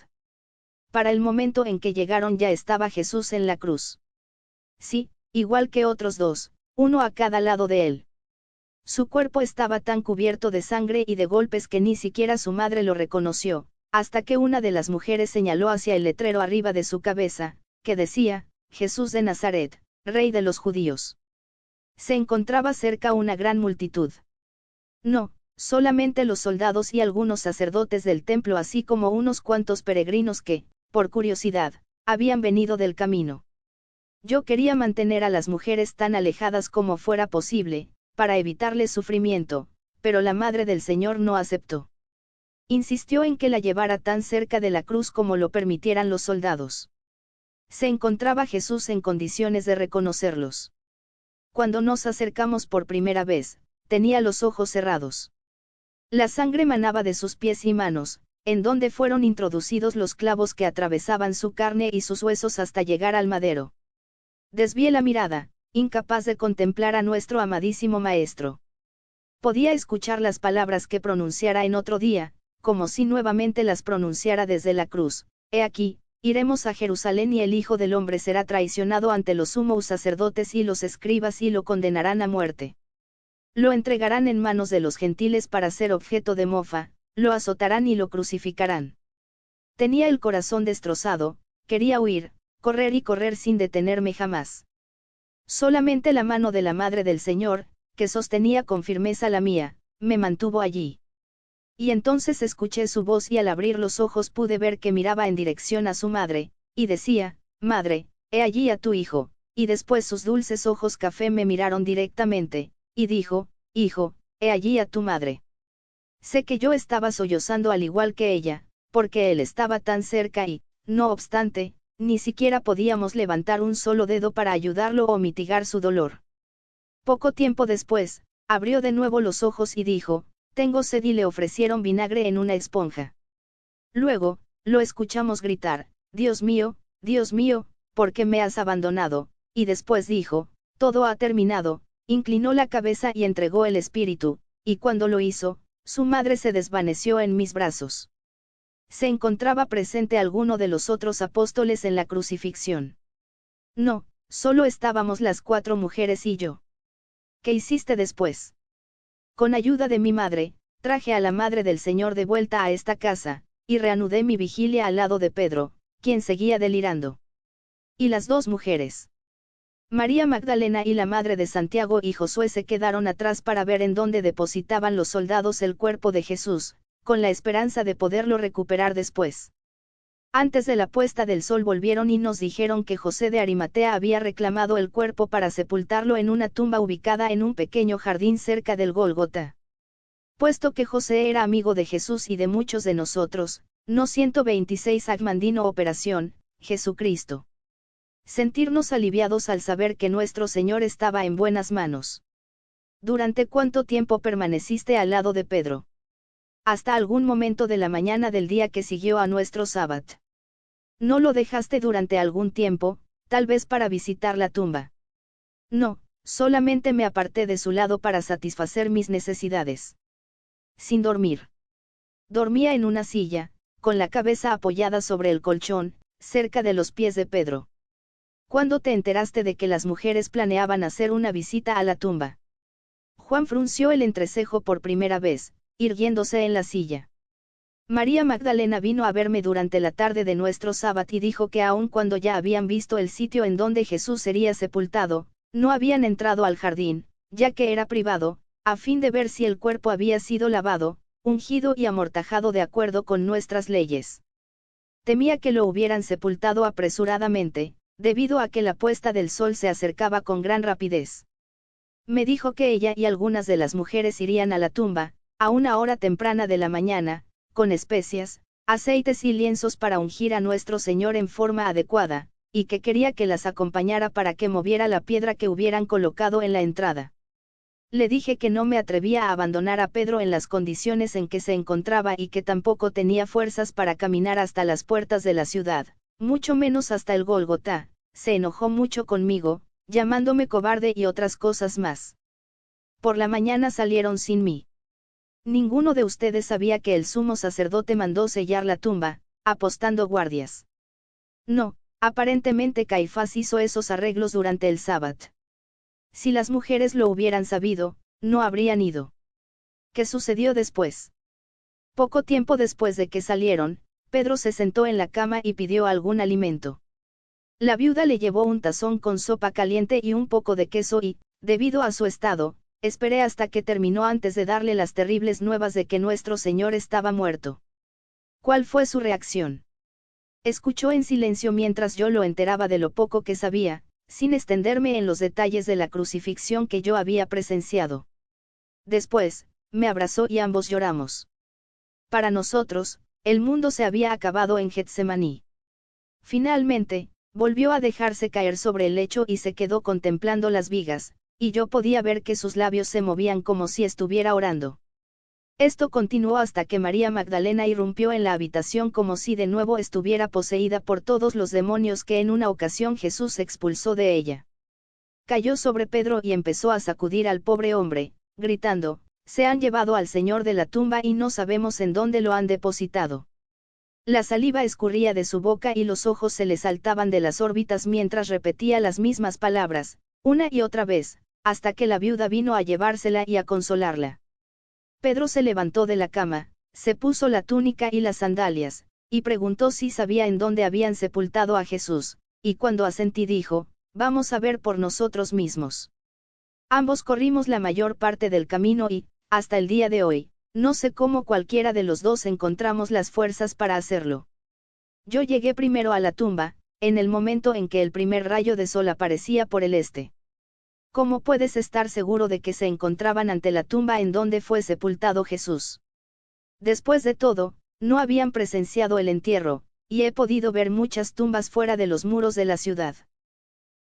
Para el momento en que llegaron ya estaba Jesús en la cruz. Sí, igual que otros 2, uno a cada lado de él. Su cuerpo estaba tan cubierto de sangre y de golpes que ni siquiera su madre lo reconoció, hasta que una de las mujeres señaló hacia el letrero arriba de su cabeza, que decía: Jesús de Nazaret, Rey de los Judíos. Se encontraba cerca una gran multitud. No, solamente los soldados y algunos sacerdotes del templo, así como unos cuantos peregrinos que, por curiosidad, habían venido del camino. Yo quería mantener a las mujeres tan alejadas como fuera posible, para evitarles sufrimiento, pero la Madre del Señor no aceptó. Insistió en que la llevara tan cerca de la cruz como lo permitieran los soldados. Se encontraba Jesús en condiciones de reconocerlos. Cuando nos acercamos por primera vez, tenía los ojos cerrados. La sangre manaba de sus pies y manos, en donde fueron introducidos los clavos que atravesaban su carne y sus huesos hasta llegar al madero. Desvié la mirada, incapaz de contemplar a nuestro amadísimo maestro. Podía escuchar las palabras que pronunciara en otro día, como si nuevamente las pronunciara desde la cruz: he aquí, iremos a Jerusalén y el Hijo del Hombre será traicionado ante los sumos sacerdotes y los escribas y lo condenarán a muerte. Lo entregarán en manos de los gentiles para ser objeto de mofa, lo azotarán y lo crucificarán. Tenía el corazón destrozado, quería huir, correr y correr sin detenerme jamás. Solamente la mano de la Madre del Señor, que sostenía con firmeza la mía, me mantuvo allí. Y entonces escuché su voz y al abrir los ojos pude ver que miraba en dirección a su madre, y decía: Madre, he allí a tu hijo, y después sus dulces ojos café me miraron directamente, y dijo: Hijo, he allí a tu madre. Sé que yo estaba sollozando al igual que ella, porque él estaba tan cerca y, no obstante, ni siquiera podíamos levantar un solo dedo para ayudarlo o mitigar su dolor. Poco tiempo después, abrió de nuevo los ojos y dijo: tengo sed, y le ofrecieron vinagre en una esponja. Luego, lo escuchamos gritar: Dios mío, ¿por qué me has abandonado? Y después dijo: todo ha terminado. Inclinó la cabeza y entregó el espíritu, y cuando lo hizo, su madre se desvaneció en mis brazos. ¿Se encontraba presente alguno de los otros apóstoles en la crucifixión? No, solo estábamos las 4 mujeres y yo. ¿Qué hiciste después? Con ayuda de mi madre, traje a la madre del Señor de vuelta a esta casa, y reanudé mi vigilia al lado de Pedro, quien seguía delirando. ¿Y las 2 mujeres? María Magdalena y la madre de Santiago y Josué se quedaron atrás para ver en dónde depositaban los soldados el cuerpo de Jesús, con la esperanza de poderlo recuperar después. Antes de la puesta del sol volvieron y nos dijeron que José de Arimatea había reclamado el cuerpo para sepultarlo en una tumba ubicada en un pequeño jardín cerca del Gólgota. Puesto que José era amigo de Jesús y de muchos de nosotros, no 126 Agmandino Operación, Jesucristo. Sentirnos aliviados al saber que nuestro Señor estaba en buenas manos. ¿Durante cuánto tiempo permaneciste al lado de Pedro? Hasta algún momento de la mañana del día que siguió a nuestro sábado. ¿No lo dejaste durante algún tiempo, tal vez para visitar la tumba? No, solamente me aparté de su lado para satisfacer mis necesidades. Sin dormir. Dormía en una silla, con la cabeza apoyada sobre el colchón, cerca de los pies de Pedro. ¿Cuándo te enteraste de que las mujeres planeaban hacer una visita a la tumba? Juan frunció el entrecejo por primera vez, irguiéndose en la silla. María Magdalena vino a verme durante la tarde de nuestro sábado y dijo que aun cuando ya habían visto el sitio en donde Jesús sería sepultado, no habían entrado al jardín, ya que era privado, a fin de ver si el cuerpo había sido lavado, ungido y amortajado de acuerdo con nuestras leyes. Temía que lo hubieran sepultado apresuradamente, debido a que la puesta del sol se acercaba con gran rapidez. Me dijo que ella y algunas de las mujeres irían a la tumba, a una hora temprana de la mañana, con especias, aceites y lienzos para ungir a nuestro Señor en forma adecuada, y que quería que las acompañara para que moviera la piedra que hubieran colocado en la entrada. Le dije que no me atrevía a abandonar a Pedro en las condiciones en que se encontraba y que tampoco tenía fuerzas para caminar hasta las puertas de la ciudad, mucho menos hasta el Gólgota. Se enojó mucho conmigo, llamándome cobarde y otras cosas más. Por la mañana salieron sin mí. Ninguno de ustedes sabía que el sumo sacerdote mandó sellar la tumba, apostando guardias. No, aparentemente Caifás hizo esos arreglos durante el sábado. Si las mujeres lo hubieran sabido, no habrían ido. ¿Qué sucedió después? Poco tiempo después de que salieron, Pedro se sentó en la cama y pidió algún alimento. La viuda le llevó un tazón con sopa caliente y un poco de queso y, debido a su estado, esperé hasta que terminó antes de darle las terribles nuevas de que nuestro Señor estaba muerto. ¿Cuál fue su reacción? Escuchó en silencio mientras yo lo enteraba de lo poco que sabía, sin extenderme en los detalles de la crucifixión que yo había presenciado. Después, me abrazó y ambos lloramos. Para nosotros, el mundo se había acabado en Getsemaní. Finalmente, volvió a dejarse caer sobre el lecho y se quedó contemplando las vigas, y yo podía ver que sus labios se movían como si estuviera orando. Esto continuó hasta que María Magdalena irrumpió en la habitación como si de nuevo estuviera poseída por todos los demonios que en una ocasión Jesús expulsó de ella. Cayó sobre Pedro y empezó a sacudir al pobre hombre, gritando: «Se han llevado al Señor de la tumba y no sabemos en dónde lo han depositado». La saliva escurría de su boca y los ojos se le saltaban de las órbitas mientras repetía las mismas palabras, una y otra vez, hasta que la viuda vino a llevársela y a consolarla. Pedro se levantó de la cama, se puso la túnica y las sandalias, y preguntó si sabía en dónde habían sepultado a Jesús, y cuando asentí dijo: «Vamos a ver por nosotros mismos». Ambos corrimos la mayor parte del camino y, hasta el día de hoy, no sé cómo cualquiera de los dos encontramos las fuerzas para hacerlo. Yo llegué primero a la tumba, en el momento en que el primer rayo de sol aparecía por el este. ¿Cómo puedes estar seguro de que se encontraban ante la tumba en donde fue sepultado Jesús? Después de todo, no habían presenciado el entierro, y he podido ver muchas tumbas fuera de los muros de la ciudad.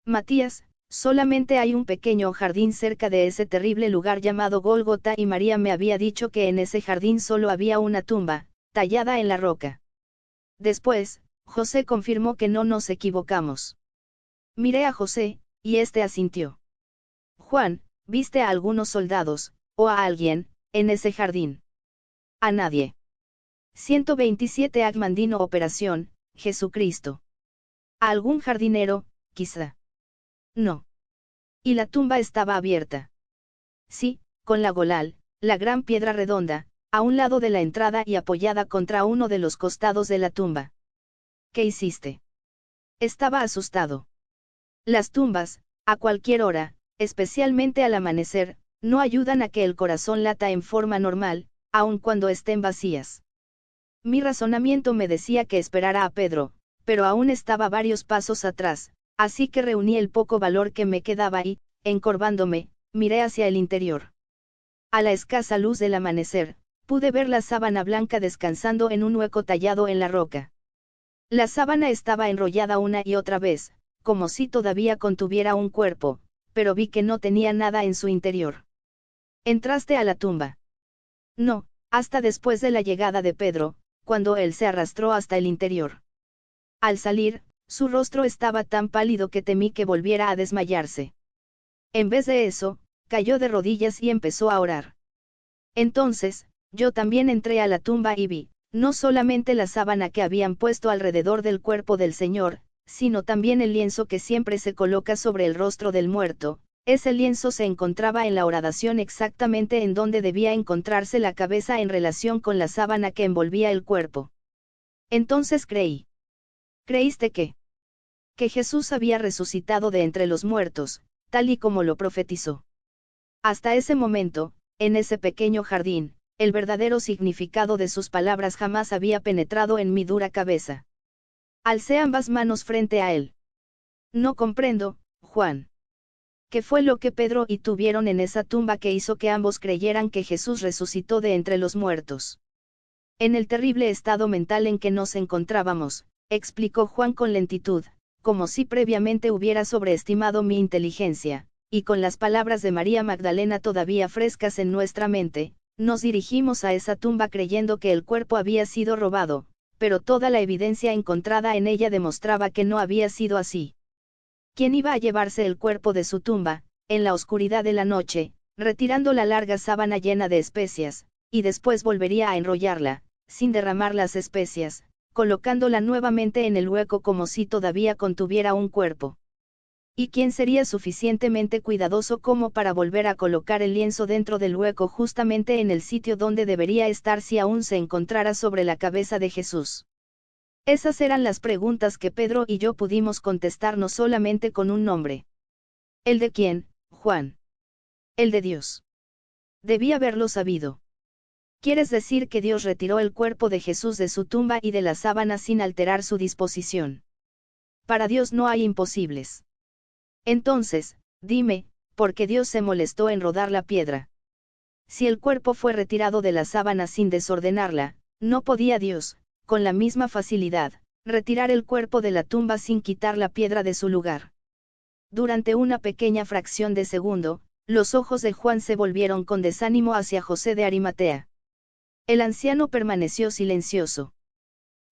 Matías, solamente hay un pequeño jardín cerca de ese terrible lugar llamado Gólgota y María me había dicho que en ese jardín solo había una tumba, tallada en la roca. Después, José confirmó que no nos equivocamos. Miré a José, y este asintió. Juan, ¿viste a algunos soldados, o a alguien, en ese jardín? A nadie. 127 Agmandino Operación, Jesucristo. ¿A algún jardinero, quizá? No. ¿Y la tumba estaba abierta? Sí, con la golal, la gran piedra redonda, a un lado de la entrada y apoyada contra uno de los costados de la tumba. ¿Qué hiciste? Estaba asustado. Las tumbas, a cualquier hora, especialmente al amanecer, no ayudan a que el corazón lata en forma normal, aun cuando estén vacías. Mi razonamiento me decía que esperara a Pedro, pero aún estaba varios pasos atrás, así que reuní el poco valor que me quedaba y, encorvándome, miré hacia el interior. A la escasa luz del amanecer, pude ver la sábana blanca descansando en un hueco tallado en la roca. La sábana estaba enrollada una y otra vez, como si todavía contuviera un cuerpo, pero vi que no tenía nada en su interior. ¿Entraste a la tumba? No, hasta después de la llegada de Pedro, cuando él se arrastró hasta el interior. Al salir, su rostro estaba tan pálido que temí que volviera a desmayarse. En vez de eso, cayó de rodillas y empezó a orar. Entonces, yo también entré a la tumba y vi, no solamente la sábana que habían puesto alrededor del cuerpo del Señor, sino también el lienzo que siempre se coloca sobre el rostro del muerto. Ese lienzo se encontraba en la horadación exactamente en donde debía encontrarse la cabeza en relación con la sábana que envolvía el cuerpo. Entonces creí. ¿Creíste qué? Que Jesús había resucitado de entre los muertos, tal y como lo profetizó. Hasta ese momento, en ese pequeño jardín, el verdadero significado de sus palabras jamás había penetrado en mi dura cabeza. Alcé ambas manos frente a él. No comprendo, Juan. ¿Qué fue lo que Pedro y tú vieron en esa tumba que hizo que ambos creyeran que Jesús resucitó de entre los muertos? En el terrible estado mental en que nos encontrábamos, explicó Juan con lentitud, como si previamente hubiera sobreestimado mi inteligencia, y con las palabras de María Magdalena todavía frescas en nuestra mente, nos dirigimos a esa tumba creyendo que el cuerpo había sido robado, pero toda la evidencia encontrada en ella demostraba que no había sido así. ¿Quién iba a llevarse el cuerpo de su tumba, en la oscuridad de la noche, retirando la larga sábana llena de especias, y después volvería a enrollarla, sin derramar las especias, colocándola nuevamente en el hueco como si todavía contuviera un cuerpo? ¿Y quién sería suficientemente cuidadoso como para volver a colocar el lienzo dentro del hueco justamente en el sitio donde debería estar si aún se encontrara sobre la cabeza de Jesús? Esas eran las preguntas que Pedro y yo pudimos contestarnos solamente con un nombre. ¿El de quién, Juan? El de Dios. Debí haberlo sabido. ¿Quieres decir que Dios retiró el cuerpo de Jesús de su tumba y de la sábana sin alterar su disposición? Para Dios no hay imposibles. Entonces, dime, ¿por qué Dios se molestó en rodar la piedra? Si el cuerpo fue retirado de la sábana sin desordenarla, no podía Dios, con la misma facilidad, retirar el cuerpo de la tumba sin quitar la piedra de su lugar. Durante una pequeña fracción de segundo, los ojos de Juan se volvieron con desánimo hacia José de Arimatea. El anciano permaneció silencioso.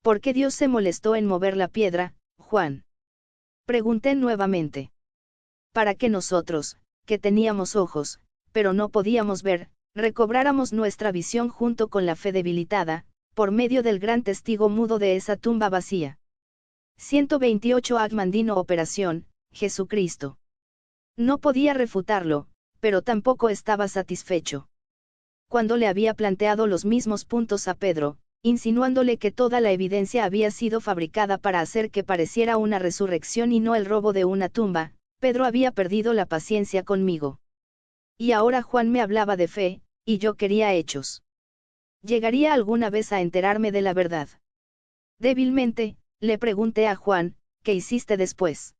¿Por qué Dios se molestó en mover la piedra, Juan? Pregunté nuevamente. Para que nosotros, que teníamos ojos, pero no podíamos ver, recobráramos nuestra visión junto con la fe debilitada, por medio del gran testigo mudo de esa tumba vacía. 128 Agmandino Operación, Jesucristo. No podía refutarlo, pero tampoco estaba satisfecho. Cuando le había planteado los mismos puntos a Pedro, insinuándole que toda la evidencia había sido fabricada para hacer que pareciera una resurrección y no el robo de una tumba, Pedro había perdido la paciencia conmigo. Y ahora Juan me hablaba de fe, y yo quería hechos. ¿Llegaría alguna vez a enterarme de la verdad? Débilmente, le pregunté a Juan, ¿qué hiciste después?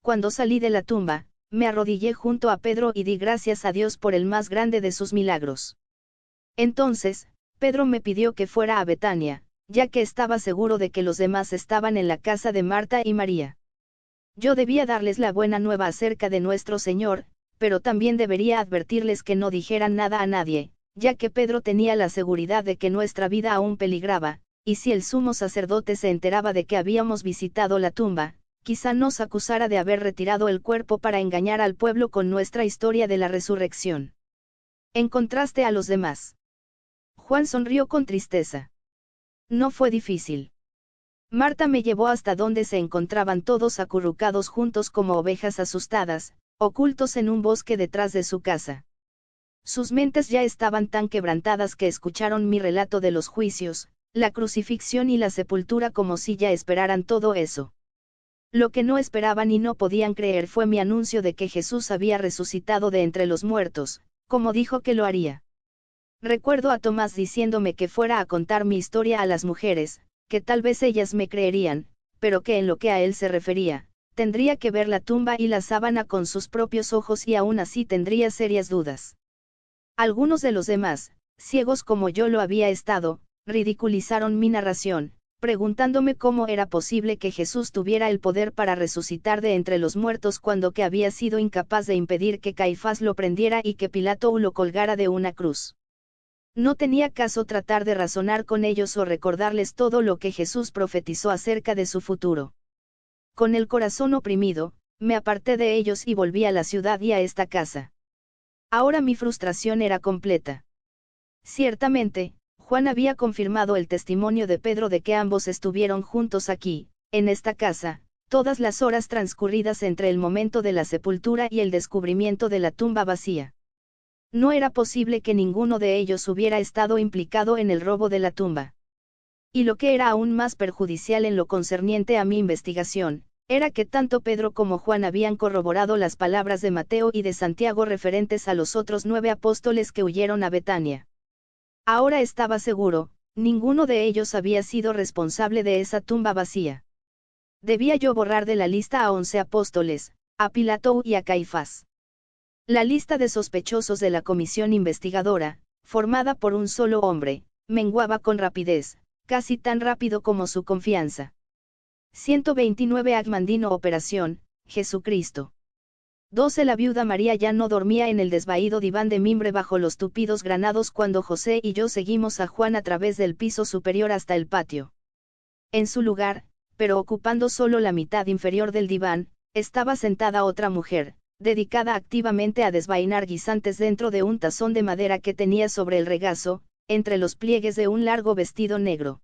Cuando salí de la tumba, me arrodillé junto a Pedro y di gracias a Dios por el más grande de sus milagros. Entonces, Pedro me pidió que fuera a Betania, ya que estaba seguro de que los demás estaban en la casa de Marta y María. Yo debía darles la buena nueva acerca de nuestro Señor, pero también debería advertirles que no dijeran nada a nadie, ya que Pedro tenía la seguridad de que nuestra vida aún peligraba, y si el sumo sacerdote se enteraba de que habíamos visitado la tumba, quizá nos acusara de haber retirado el cuerpo para engañar al pueblo con nuestra historia de la resurrección. ¿Encontraste a los demás? Juan sonrió con tristeza. No fue difícil. Marta me llevó hasta donde se encontraban todos acurrucados juntos como ovejas asustadas, ocultos en un bosque detrás de su casa. Sus mentes ya estaban tan quebrantadas que escucharon mi relato de los juicios, la crucifixión y la sepultura como si ya esperaran todo eso. Lo que no esperaban y no podían creer fue mi anuncio de que Jesús había resucitado de entre los muertos, como dijo que lo haría. Recuerdo a Tomás diciéndome que fuera a contar mi historia a las mujeres, que tal vez ellas me creerían, pero que en lo que a él se refería, tendría que ver la tumba y la sábana con sus propios ojos y aún así tendría serias dudas. Algunos de los demás, ciegos como yo lo había estado, ridiculizaron mi narración, preguntándome cómo era posible que Jesús tuviera el poder para resucitar de entre los muertos cuando que había sido incapaz de impedir que Caifás lo prendiera y que Pilato lo colgara de una cruz. No tenía caso tratar de razonar con ellos o recordarles todo lo que Jesús profetizó acerca de su futuro. Con el corazón oprimido, me aparté de ellos y volví a la ciudad y a esta casa. Ahora mi frustración era completa. Ciertamente, Juan había confirmado el testimonio de Pedro de que ambos estuvieron juntos aquí, en esta casa, todas las horas transcurridas entre el momento de la sepultura y el descubrimiento de la tumba vacía. No era posible que ninguno de ellos hubiera estado implicado en el robo de la tumba. Y lo que era aún más perjudicial en lo concerniente a mi investigación, era que tanto Pedro como Juan habían corroborado las palabras de Mateo y de Santiago referentes a los otros 9 apóstoles que huyeron a Betania. Ahora estaba seguro, ninguno de ellos había sido responsable de esa tumba vacía. Debía yo borrar de la lista a 11 apóstoles, a Pilato y a Caifás. La lista de sospechosos de la comisión investigadora, formada por un solo hombre, menguaba con rapidez, casi tan rápido como su confianza. 129 Agmandino Operación, Jesucristo. 12 La viuda María ya no dormía en el desvaído diván de mimbre bajo los tupidos granados cuando José y yo seguimos a Juan a través del piso superior hasta el patio. En su lugar, pero ocupando solo la mitad inferior del diván, estaba sentada otra mujer, dedicada activamente a desvainar guisantes dentro de un tazón de madera que tenía sobre el regazo, entre los pliegues de un largo vestido negro.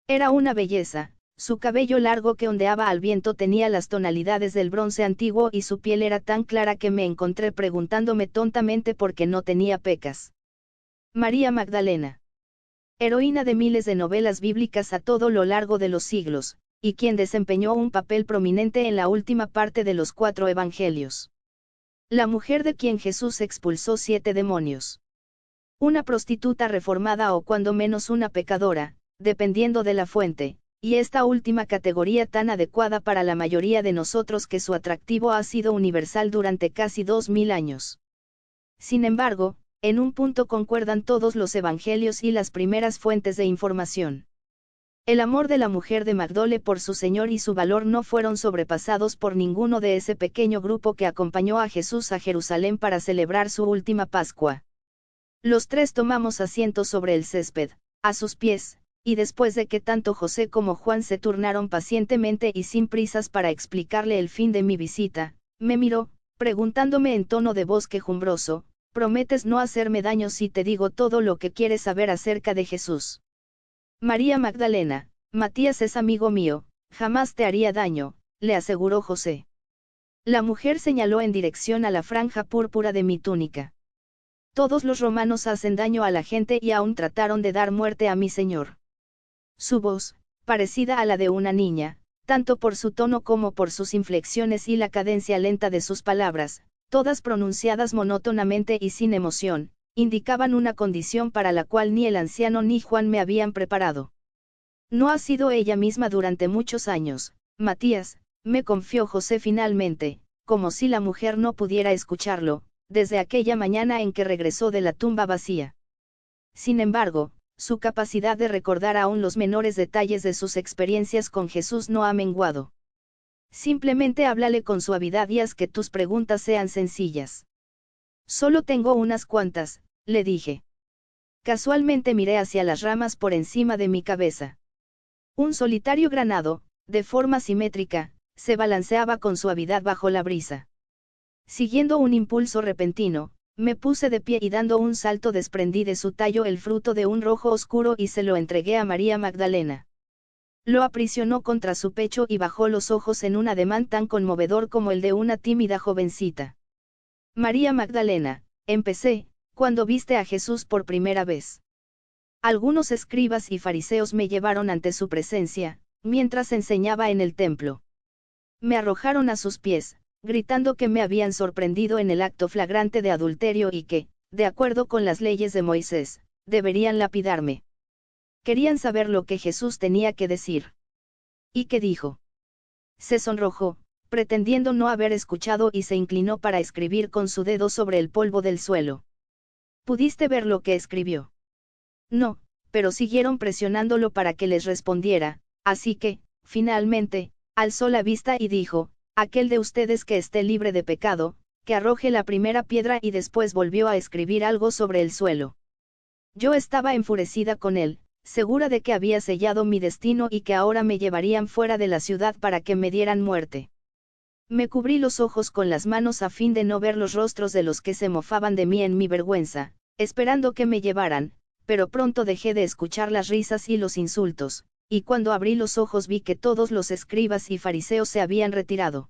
Era una belleza, su cabello largo que ondeaba al viento tenía las tonalidades del bronce antiguo y su piel era tan clara que me encontré preguntándome tontamente por qué no tenía pecas. María Magdalena. Heroína de miles de novelas bíblicas a todo lo largo de los siglos, y quien desempeñó un papel prominente en la última parte de los 4 evangelios. La mujer de quien Jesús expulsó 7 demonios. Una prostituta reformada o cuando menos una pecadora, dependiendo de la fuente, y esta última categoría tan adecuada para la mayoría de nosotros que su atractivo ha sido universal durante casi 2000 años. Sin embargo, en un punto concuerdan todos los evangelios y las primeras fuentes de información. El amor de la mujer de Magdole por su Señor y su valor no fueron sobrepasados por ninguno de ese pequeño grupo que acompañó a Jesús a Jerusalén para celebrar su última Pascua. Los tres tomamos asiento sobre el césped, a sus pies, y después de que tanto José como Juan se turnaron pacientemente y sin prisas para explicarle el fin de mi visita, me miró, preguntándome en tono de voz quejumbroso: ¿prometes no hacerme daño si te digo todo lo que quieres saber acerca de Jesús? María Magdalena: Matías es amigo mío, jamás te haría daño, le aseguró José. La mujer señaló en dirección a la franja púrpura de mi túnica. Todos los romanos hacen daño a la gente y aún trataron de dar muerte a mi Señor. Su voz, parecida a la de una niña, tanto por su tono como por sus inflexiones y la cadencia lenta de sus palabras, todas pronunciadas monótonamente y sin emoción, indicaban una condición para la cual ni el anciano ni Juan me habían preparado. No ha sido ella misma durante muchos años, Matías, me confió José finalmente, como si la mujer no pudiera escucharlo, desde aquella mañana en que regresó de la tumba vacía. Sin embargo, su capacidad de recordar aún los menores detalles de sus experiencias con Jesús no ha menguado. Simplemente háblale con suavidad y haz que tus preguntas sean sencillas. Solo tengo unas cuantas, le dije. Casualmente miré hacia las ramas por encima de mi cabeza. Un solitario granado, de forma simétrica, se balanceaba con suavidad bajo la brisa. Siguiendo un impulso repentino, me puse de pie y dando un salto desprendí de su tallo el fruto de un rojo oscuro y se lo entregué a María Magdalena. Lo aprisionó contra su pecho y bajó los ojos en un ademán tan conmovedor como el de una tímida jovencita. María Magdalena, empecé, cuando viste a Jesús por primera vez. Algunos escribas y fariseos me llevaron ante su presencia, mientras enseñaba en el templo. Me arrojaron a sus pies, gritando que me habían sorprendido en el acto flagrante de adulterio y que, de acuerdo con las leyes de Moisés, deberían lapidarme. Querían saber lo que Jesús tenía que decir. ¿Y qué dijo? Se sonrojó, pretendiendo no haber escuchado y se inclinó para escribir con su dedo sobre el polvo del suelo. ¿Pudiste ver lo que escribió? No, pero siguieron presionándolo para que les respondiera, así que, finalmente, alzó la vista y dijo: aquel de ustedes que esté libre de pecado, que arroje la primera piedra, y después volvió a escribir algo sobre el suelo. Yo estaba enfurecida con él, segura de que había sellado mi destino y que ahora me llevarían fuera de la ciudad para que me dieran muerte. Me cubrí los ojos con las manos a fin de no ver los rostros de los que se mofaban de mí en mi vergüenza, esperando que me llevaran, pero pronto dejé de escuchar las risas y los insultos, y cuando abrí los ojos vi que todos los escribas y fariseos se habían retirado.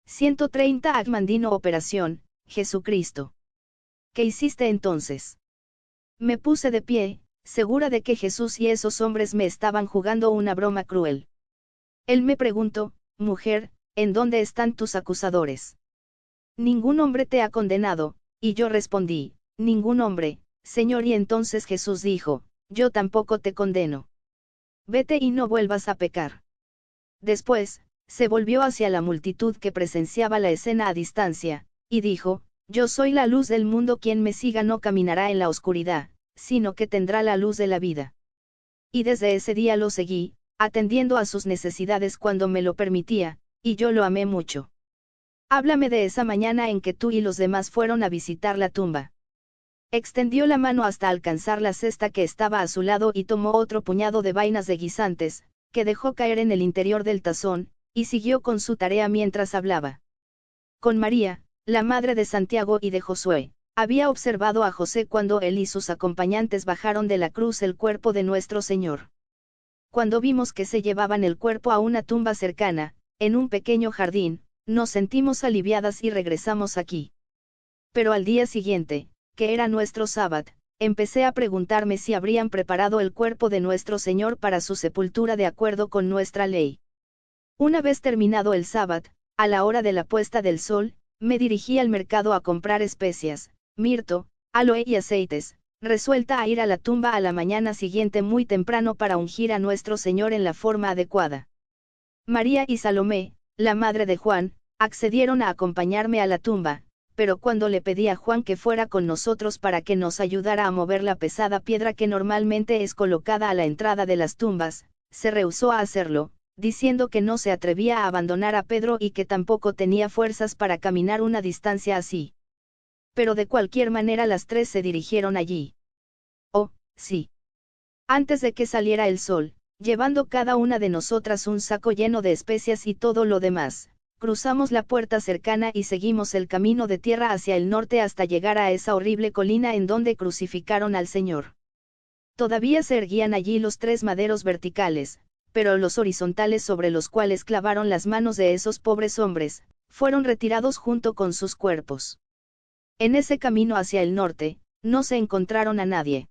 130 Agmandino. Operación, Jesucristo. ¿Qué hiciste entonces? Me puse de pie, segura de que Jesús y esos hombres me estaban jugando una broma cruel. Él me preguntó: mujer, ¿en dónde están tus acusadores? Ningún hombre te ha condenado, y yo respondí: ningún hombre, Señor. Y entonces Jesús dijo: yo tampoco te condeno. Vete y no vuelvas a pecar. Después, se volvió hacia la multitud que presenciaba la escena a distancia, y dijo: yo soy la luz del mundo, quien me siga no caminará en la oscuridad, sino que tendrá la luz de la vida. Y desde ese día lo seguí, atendiendo a sus necesidades cuando me lo permitía, y yo lo amé mucho. Háblame de esa mañana en que tú y los demás fueron a visitar la tumba. Extendió la mano hasta alcanzar la cesta que estaba a su lado y tomó otro puñado de vainas de guisantes, que dejó caer en el interior del tazón, y siguió con su tarea mientras hablaba. Con María, la madre de Santiago y de Josué, había observado a José cuando él y sus acompañantes bajaron de la cruz el cuerpo de nuestro Señor. Cuando vimos que se llevaban el cuerpo a una tumba cercana, en un pequeño jardín, nos sentimos aliviadas y regresamos aquí. Pero al día siguiente, que era nuestro sábado, empecé a preguntarme si habrían preparado el cuerpo de nuestro Señor para su sepultura de acuerdo con nuestra ley. Una vez terminado el sábado, a la hora de la puesta del sol, me dirigí al mercado a comprar especias, mirto, aloe y aceites, resuelta a ir a la tumba a la mañana siguiente muy temprano para ungir a nuestro Señor en la forma adecuada. María y Salomé, la madre de Juan, accedieron a acompañarme a la tumba, pero cuando le pedí a Juan que fuera con nosotros para que nos ayudara a mover la pesada piedra que normalmente es colocada a la entrada de las tumbas, se rehusó a hacerlo, diciendo que no se atrevía a abandonar a Pedro y que tampoco tenía fuerzas para caminar una distancia así. Pero de cualquier manera las tres se dirigieron allí. Oh, sí. Antes de que saliera el sol, llevando cada una de nosotras un saco lleno de especias y todo lo demás, cruzamos la puerta cercana y seguimos el camino de tierra hacia el norte hasta llegar a esa horrible colina en donde crucificaron al Señor. Todavía se erguían allí los tres maderos verticales, pero los horizontales sobre los cuales clavaron las manos de esos pobres hombres, fueron retirados junto con sus cuerpos. En ese camino hacia el norte, no se encontraron a nadie.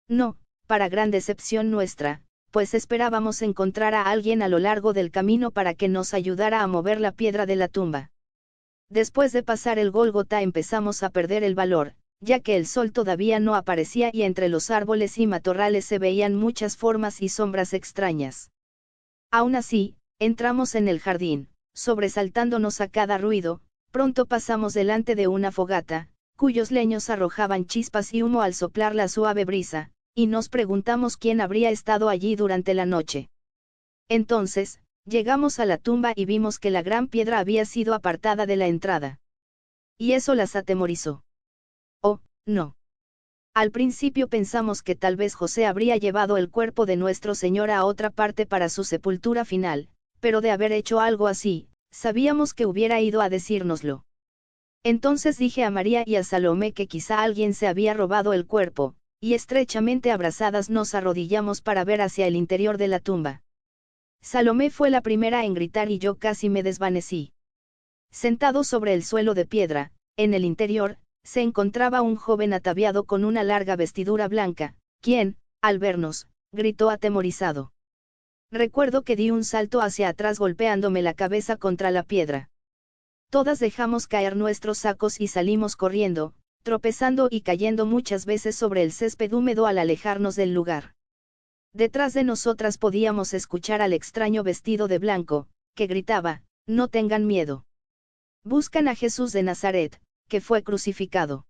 No, para gran decepción nuestra, pues esperábamos encontrar a alguien a lo largo del camino para que nos ayudara a mover la piedra de la tumba. Después de pasar el Gólgota empezamos a perder el valor, ya que el sol todavía no aparecía y entre los árboles y matorrales se veían muchas formas y sombras extrañas. Aún así, entramos en el jardín, sobresaltándonos a cada ruido. Pronto pasamos delante de una fogata, cuyos leños arrojaban chispas y humo al soplar la suave brisa, y nos preguntamos quién habría estado allí durante la noche. Entonces, llegamos a la tumba y vimos que la gran piedra había sido apartada de la entrada. Y eso las atemorizó. Oh, no. Al principio pensamos que tal vez José habría llevado el cuerpo de nuestro Señor a otra parte para su sepultura final, pero de haber hecho algo así, sabíamos que hubiera ido a decírnoslo. Entonces dije a María y a Salomé que quizá alguien se había robado el cuerpo, y estrechamente abrazadas nos arrodillamos para ver hacia el interior de la tumba. Salomé fue la primera en gritar y yo casi me desvanecí. Sentado sobre el suelo de piedra, en el interior, se encontraba un joven ataviado con una larga vestidura blanca, quien, al vernos, gritó atemorizado. Recuerdo que di un salto hacia atrás golpeándome la cabeza contra la piedra. Todas dejamos caer nuestros sacos y salimos corriendo, tropezando y cayendo muchas veces sobre el césped húmedo al alejarnos del lugar. Detrás de nosotras podíamos escuchar al extraño vestido de blanco, que gritaba, «No tengan miedo. Buscan a Jesús de Nazaret, que fue crucificado».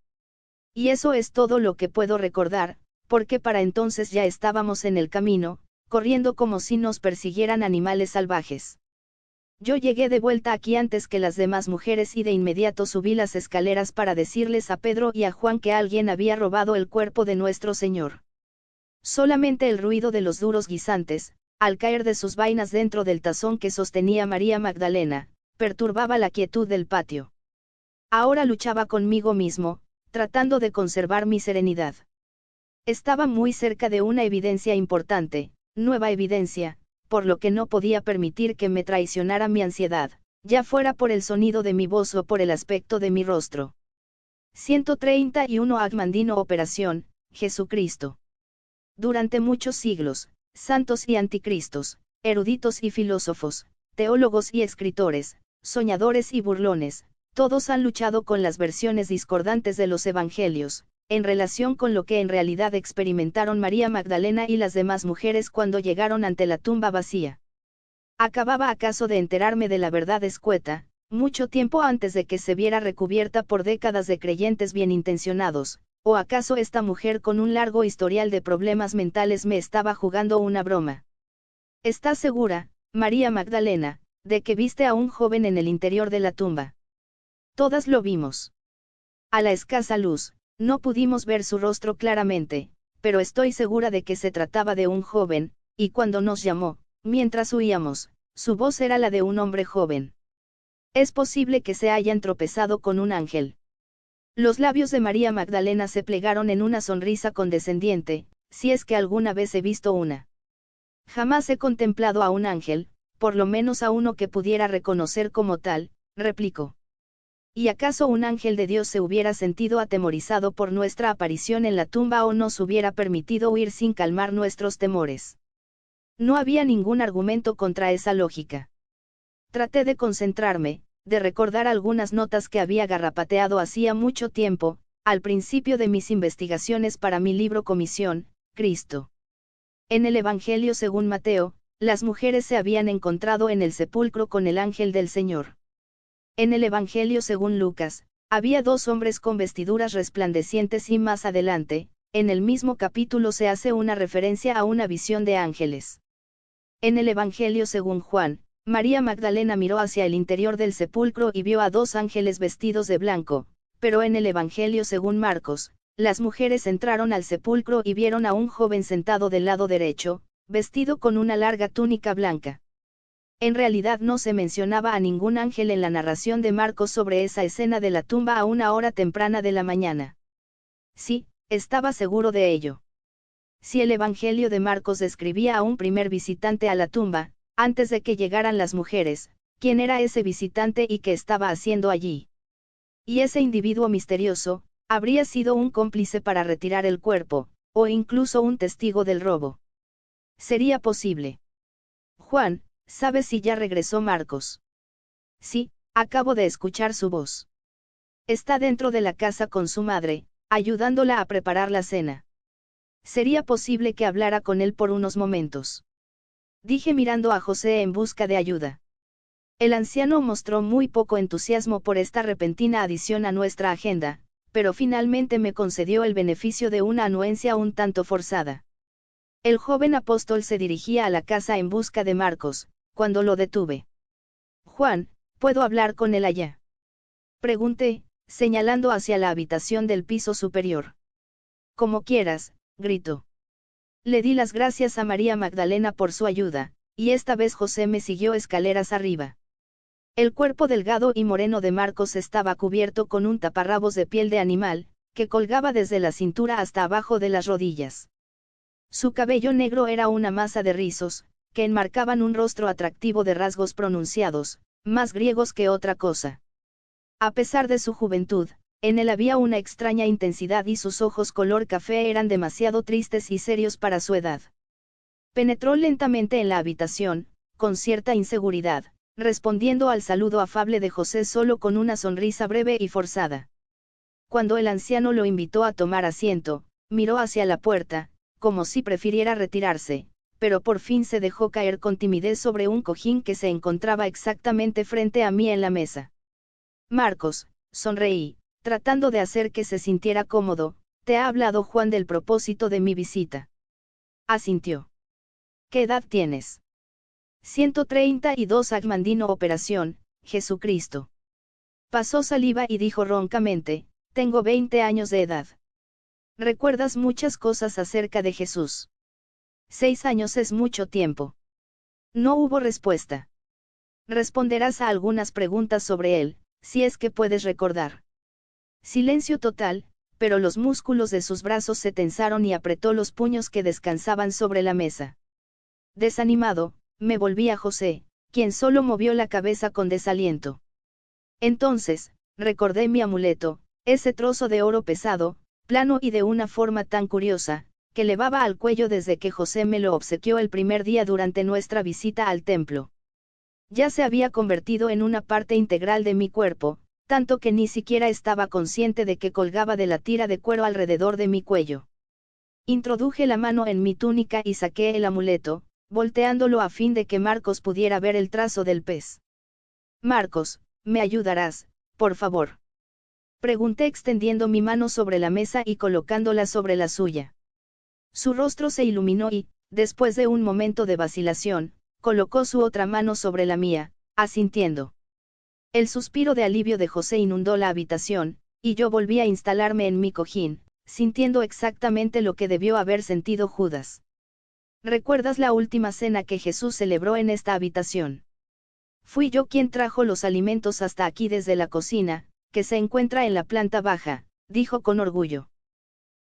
Y eso es todo lo que puedo recordar, porque para entonces ya estábamos en el camino, corriendo como si nos persiguieran animales salvajes. Yo llegué de vuelta aquí antes que las demás mujeres y de inmediato subí las escaleras para decirles a Pedro y a Juan que alguien había robado el cuerpo de nuestro Señor. Solamente el ruido de los duros guisantes, al caer de sus vainas dentro del tazón que sostenía María Magdalena, perturbaba la quietud del patio. Ahora luchaba conmigo mismo, tratando de conservar mi serenidad. Estaba muy cerca de una evidencia importante, nueva evidencia, por lo que no podía permitir que me traicionara mi ansiedad, ya fuera por el sonido de mi voz o por el aspecto de mi rostro. 131 Agmandino Operación, Jesucristo. Durante muchos siglos, santos y anticristos, eruditos y filósofos, teólogos y escritores, soñadores y burlones, todos han luchado con las versiones discordantes de los evangelios, en relación con lo que en realidad experimentaron María Magdalena y las demás mujeres cuando llegaron ante la tumba vacía. Acababa acaso de enterarme de la verdad escueta, mucho tiempo antes de que se viera recubierta por décadas de creyentes bien intencionados, o acaso esta mujer con un largo historial de problemas mentales me estaba jugando una broma. ¿Estás segura, María Magdalena, de que viste a un joven en el interior de la tumba? Todas lo vimos. A la escasa luz, no pudimos ver su rostro claramente, pero estoy segura de que se trataba de un joven, y cuando nos llamó, mientras huíamos, su voz era la de un hombre joven. Es posible que se hayan tropezado con un ángel. Los labios de María Magdalena se plegaron en una sonrisa condescendiente, si es que alguna vez he visto una. Jamás he contemplado a un ángel, por lo menos a uno que pudiera reconocer como tal, replicó. ¿Y acaso un ángel de Dios se hubiera sentido atemorizado por nuestra aparición en la tumba o nos hubiera permitido huir sin calmar nuestros temores? No había ningún argumento contra esa lógica. Traté de concentrarme, de recordar algunas notas que había garrapateado hacía mucho tiempo, al principio de mis investigaciones para mi libro Comisión, Cristo. En el Evangelio según Mateo, las mujeres se habían encontrado en el sepulcro con el ángel del Señor. En el Evangelio según Lucas, había dos hombres con vestiduras resplandecientes y más adelante, en el mismo capítulo se hace una referencia a una visión de ángeles. En el Evangelio según Juan, María Magdalena miró hacia el interior del sepulcro y vio a 2 ángeles vestidos de blanco, pero en el Evangelio según Marcos, las mujeres entraron al sepulcro y vieron a un joven sentado del lado derecho, vestido con una larga túnica blanca. En realidad no se mencionaba a ningún ángel en la narración de Marcos sobre esa escena de la tumba a una hora temprana de la mañana. Sí, estaba seguro de ello. Si el Evangelio de Marcos describía a un primer visitante a la tumba, antes de que llegaran las mujeres, ¿quién era ese visitante y qué estaba haciendo allí? Y ese individuo misterioso, habría sido un cómplice para retirar el cuerpo, o incluso un testigo del robo. ¿Sería posible? Juan, ¿sabes si ya regresó Marcos? Sí, acabo de escuchar su voz. Está dentro de la casa con su madre, ayudándola a preparar la cena. ¿Sería posible que hablara con él por unos momentos? Dije mirando a José en busca de ayuda. El anciano mostró muy poco entusiasmo por esta repentina adición a nuestra agenda, pero finalmente me concedió el beneficio de una anuencia un tanto forzada. El joven apóstol se dirigía a la casa en busca de Marcos, cuando lo detuve. Juan, ¿puedo hablar con él allá? Pregunté, señalando hacia la habitación del piso superior. Como quieras, gritó. Le di las gracias a María Magdalena por su ayuda, y esta vez José me siguió escaleras arriba. El cuerpo delgado y moreno de Marcos estaba cubierto con un taparrabos de piel de animal, que colgaba desde la cintura hasta abajo de las rodillas. Su cabello negro era una masa de rizos, que enmarcaban un rostro atractivo de rasgos pronunciados, más griegos que otra cosa. A pesar de su juventud, en él había una extraña intensidad y sus ojos color café eran demasiado tristes y serios para su edad. Penetró lentamente en la habitación, con cierta inseguridad, respondiendo al saludo afable de José solo con una sonrisa breve y forzada. Cuando el anciano lo invitó a tomar asiento, miró hacia la puerta, como si prefiriera retirarse, pero por fin se dejó caer con timidez sobre un cojín que se encontraba exactamente frente a mí en la mesa. Marcos, sonreí, tratando de hacer que se sintiera cómodo, ¿te ha hablado Juan del propósito de mi visita? Asintió. ¿Qué edad tienes? 132 Agmandino Operación, Jesucristo. Pasó saliva y dijo roncamente, tengo 20 años de edad. ¿Recuerdas muchas cosas acerca de Jesús? 6 años es mucho tiempo. No hubo respuesta. Responderás a algunas preguntas sobre él, si es que puedes recordar. Silencio total, pero los músculos de sus brazos se tensaron y apretó los puños que descansaban sobre la mesa. Desanimado, me volví a José, quien solo movió la cabeza con desaliento. Entonces, recordé mi amuleto, ese trozo de oro pesado, plano y de una forma tan curiosa, que levaba al cuello desde que José me lo obsequió el primer día durante nuestra visita al templo. Ya se había convertido en una parte integral de mi cuerpo, tanto que ni siquiera estaba consciente de que colgaba de la tira de cuero alrededor de mi cuello. Introduje la mano en mi túnica y saqué el amuleto, volteándolo a fin de que Marcos pudiera ver el trazo del pez. Marcos, ¿me ayudarás, por favor? Pregunté extendiendo mi mano sobre la mesa y colocándola sobre la suya. Su rostro se iluminó y, después de un momento de vacilación, colocó su otra mano sobre la mía, asintiendo. El suspiro de alivio de José inundó la habitación, y yo volví a instalarme en mi cojín, sintiendo exactamente lo que debió haber sentido Judas. ¿Recuerdas la última cena que Jesús celebró en esta habitación? Fui yo quien trajo los alimentos hasta aquí desde la cocina, que se encuentra en la planta baja, dijo con orgullo.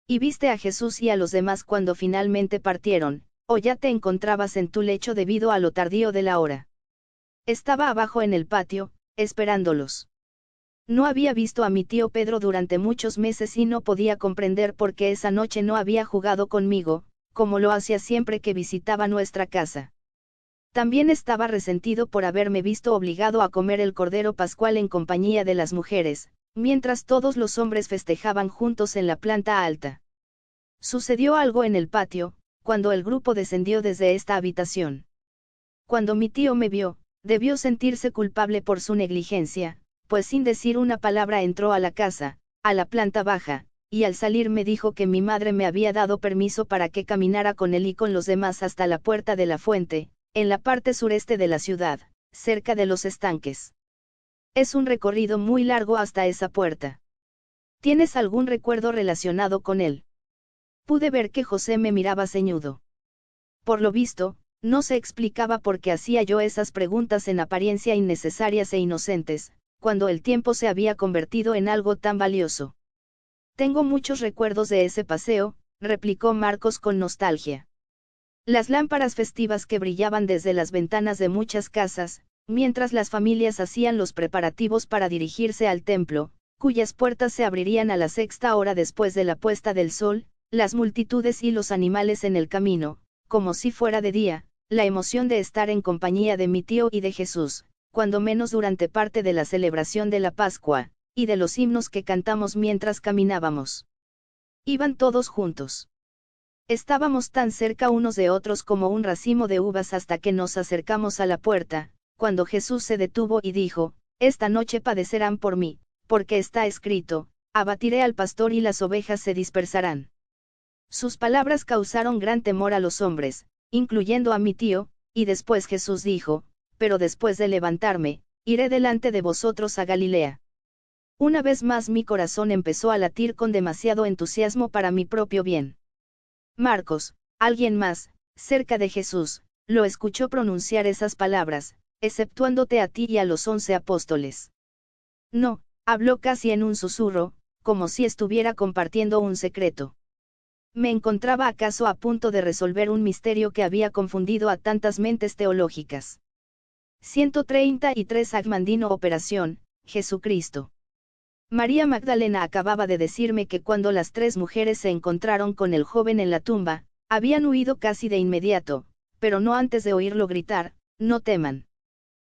¿Y viste a Jesús y a los demás cuando finalmente partieron, o ya te encontrabas en tu lecho debido a lo tardío de la hora? Estaba abajo en el patio, esperándolos. No había visto a mi tío Pedro durante muchos meses y no podía comprender por qué esa noche no había jugado conmigo, como lo hacía siempre que visitaba nuestra casa. También estaba resentido por haberme visto obligado a comer el cordero pascual en compañía de las mujeres, mientras todos los hombres festejaban juntos en la planta alta. Sucedió algo en el patio, cuando el grupo descendió desde esta habitación. Cuando mi tío me vio, debió sentirse culpable por su negligencia, pues sin decir una palabra entró a la casa, a la planta baja, y al salir me dijo que mi madre me había dado permiso para que caminara con él y con los demás hasta la puerta de la fuente, en la parte sureste de la ciudad, cerca de los estanques. Es un recorrido muy largo hasta esa puerta. ¿Tienes algún recuerdo relacionado con él? Pude ver que José me miraba ceñudo. Por lo visto, no se explicaba por qué hacía yo esas preguntas en apariencia innecesarias e inocentes, cuando el tiempo se había convertido en algo tan valioso. Tengo muchos recuerdos de ese paseo, replicó Marcos con nostalgia. Las lámparas festivas que brillaban desde las ventanas de muchas casas, mientras las familias hacían los preparativos para dirigirse al templo, cuyas puertas se abrirían a la sexta hora después de la puesta del sol, las multitudes y los animales en el camino, como si fuera de día, la emoción de estar en compañía de mi tío y de Jesús, cuando menos durante parte de la celebración de la Pascua, y de los himnos que cantamos mientras caminábamos. Iban todos juntos. Estábamos tan cerca unos de otros como un racimo de uvas hasta que nos acercamos a la puerta, cuando Jesús se detuvo y dijo, «Esta noche padecerán por mí, porque está escrito, abatiré al pastor y las ovejas se dispersarán». Sus palabras causaron gran temor a los hombres, incluyendo a mi tío, y después Jesús dijo, «Pero después de levantarme, iré delante de vosotros a Galilea». Una vez más mi corazón empezó a latir con demasiado entusiasmo para mi propio bien. Marcos, alguien más, cerca de Jesús, lo escuchó pronunciar esas palabras, exceptuándote a ti y a los 11 apóstoles. No, habló casi en un susurro, como si estuviera compartiendo un secreto. ¿Me encontraba acaso a punto de resolver un misterio que había confundido a tantas mentes teológicas? 133 Agmandino Operación, Jesucristo. María Magdalena acababa de decirme que cuando las 3 mujeres se encontraron con el joven en la tumba, habían huido casi de inmediato, pero no antes de oírlo gritar, «No teman.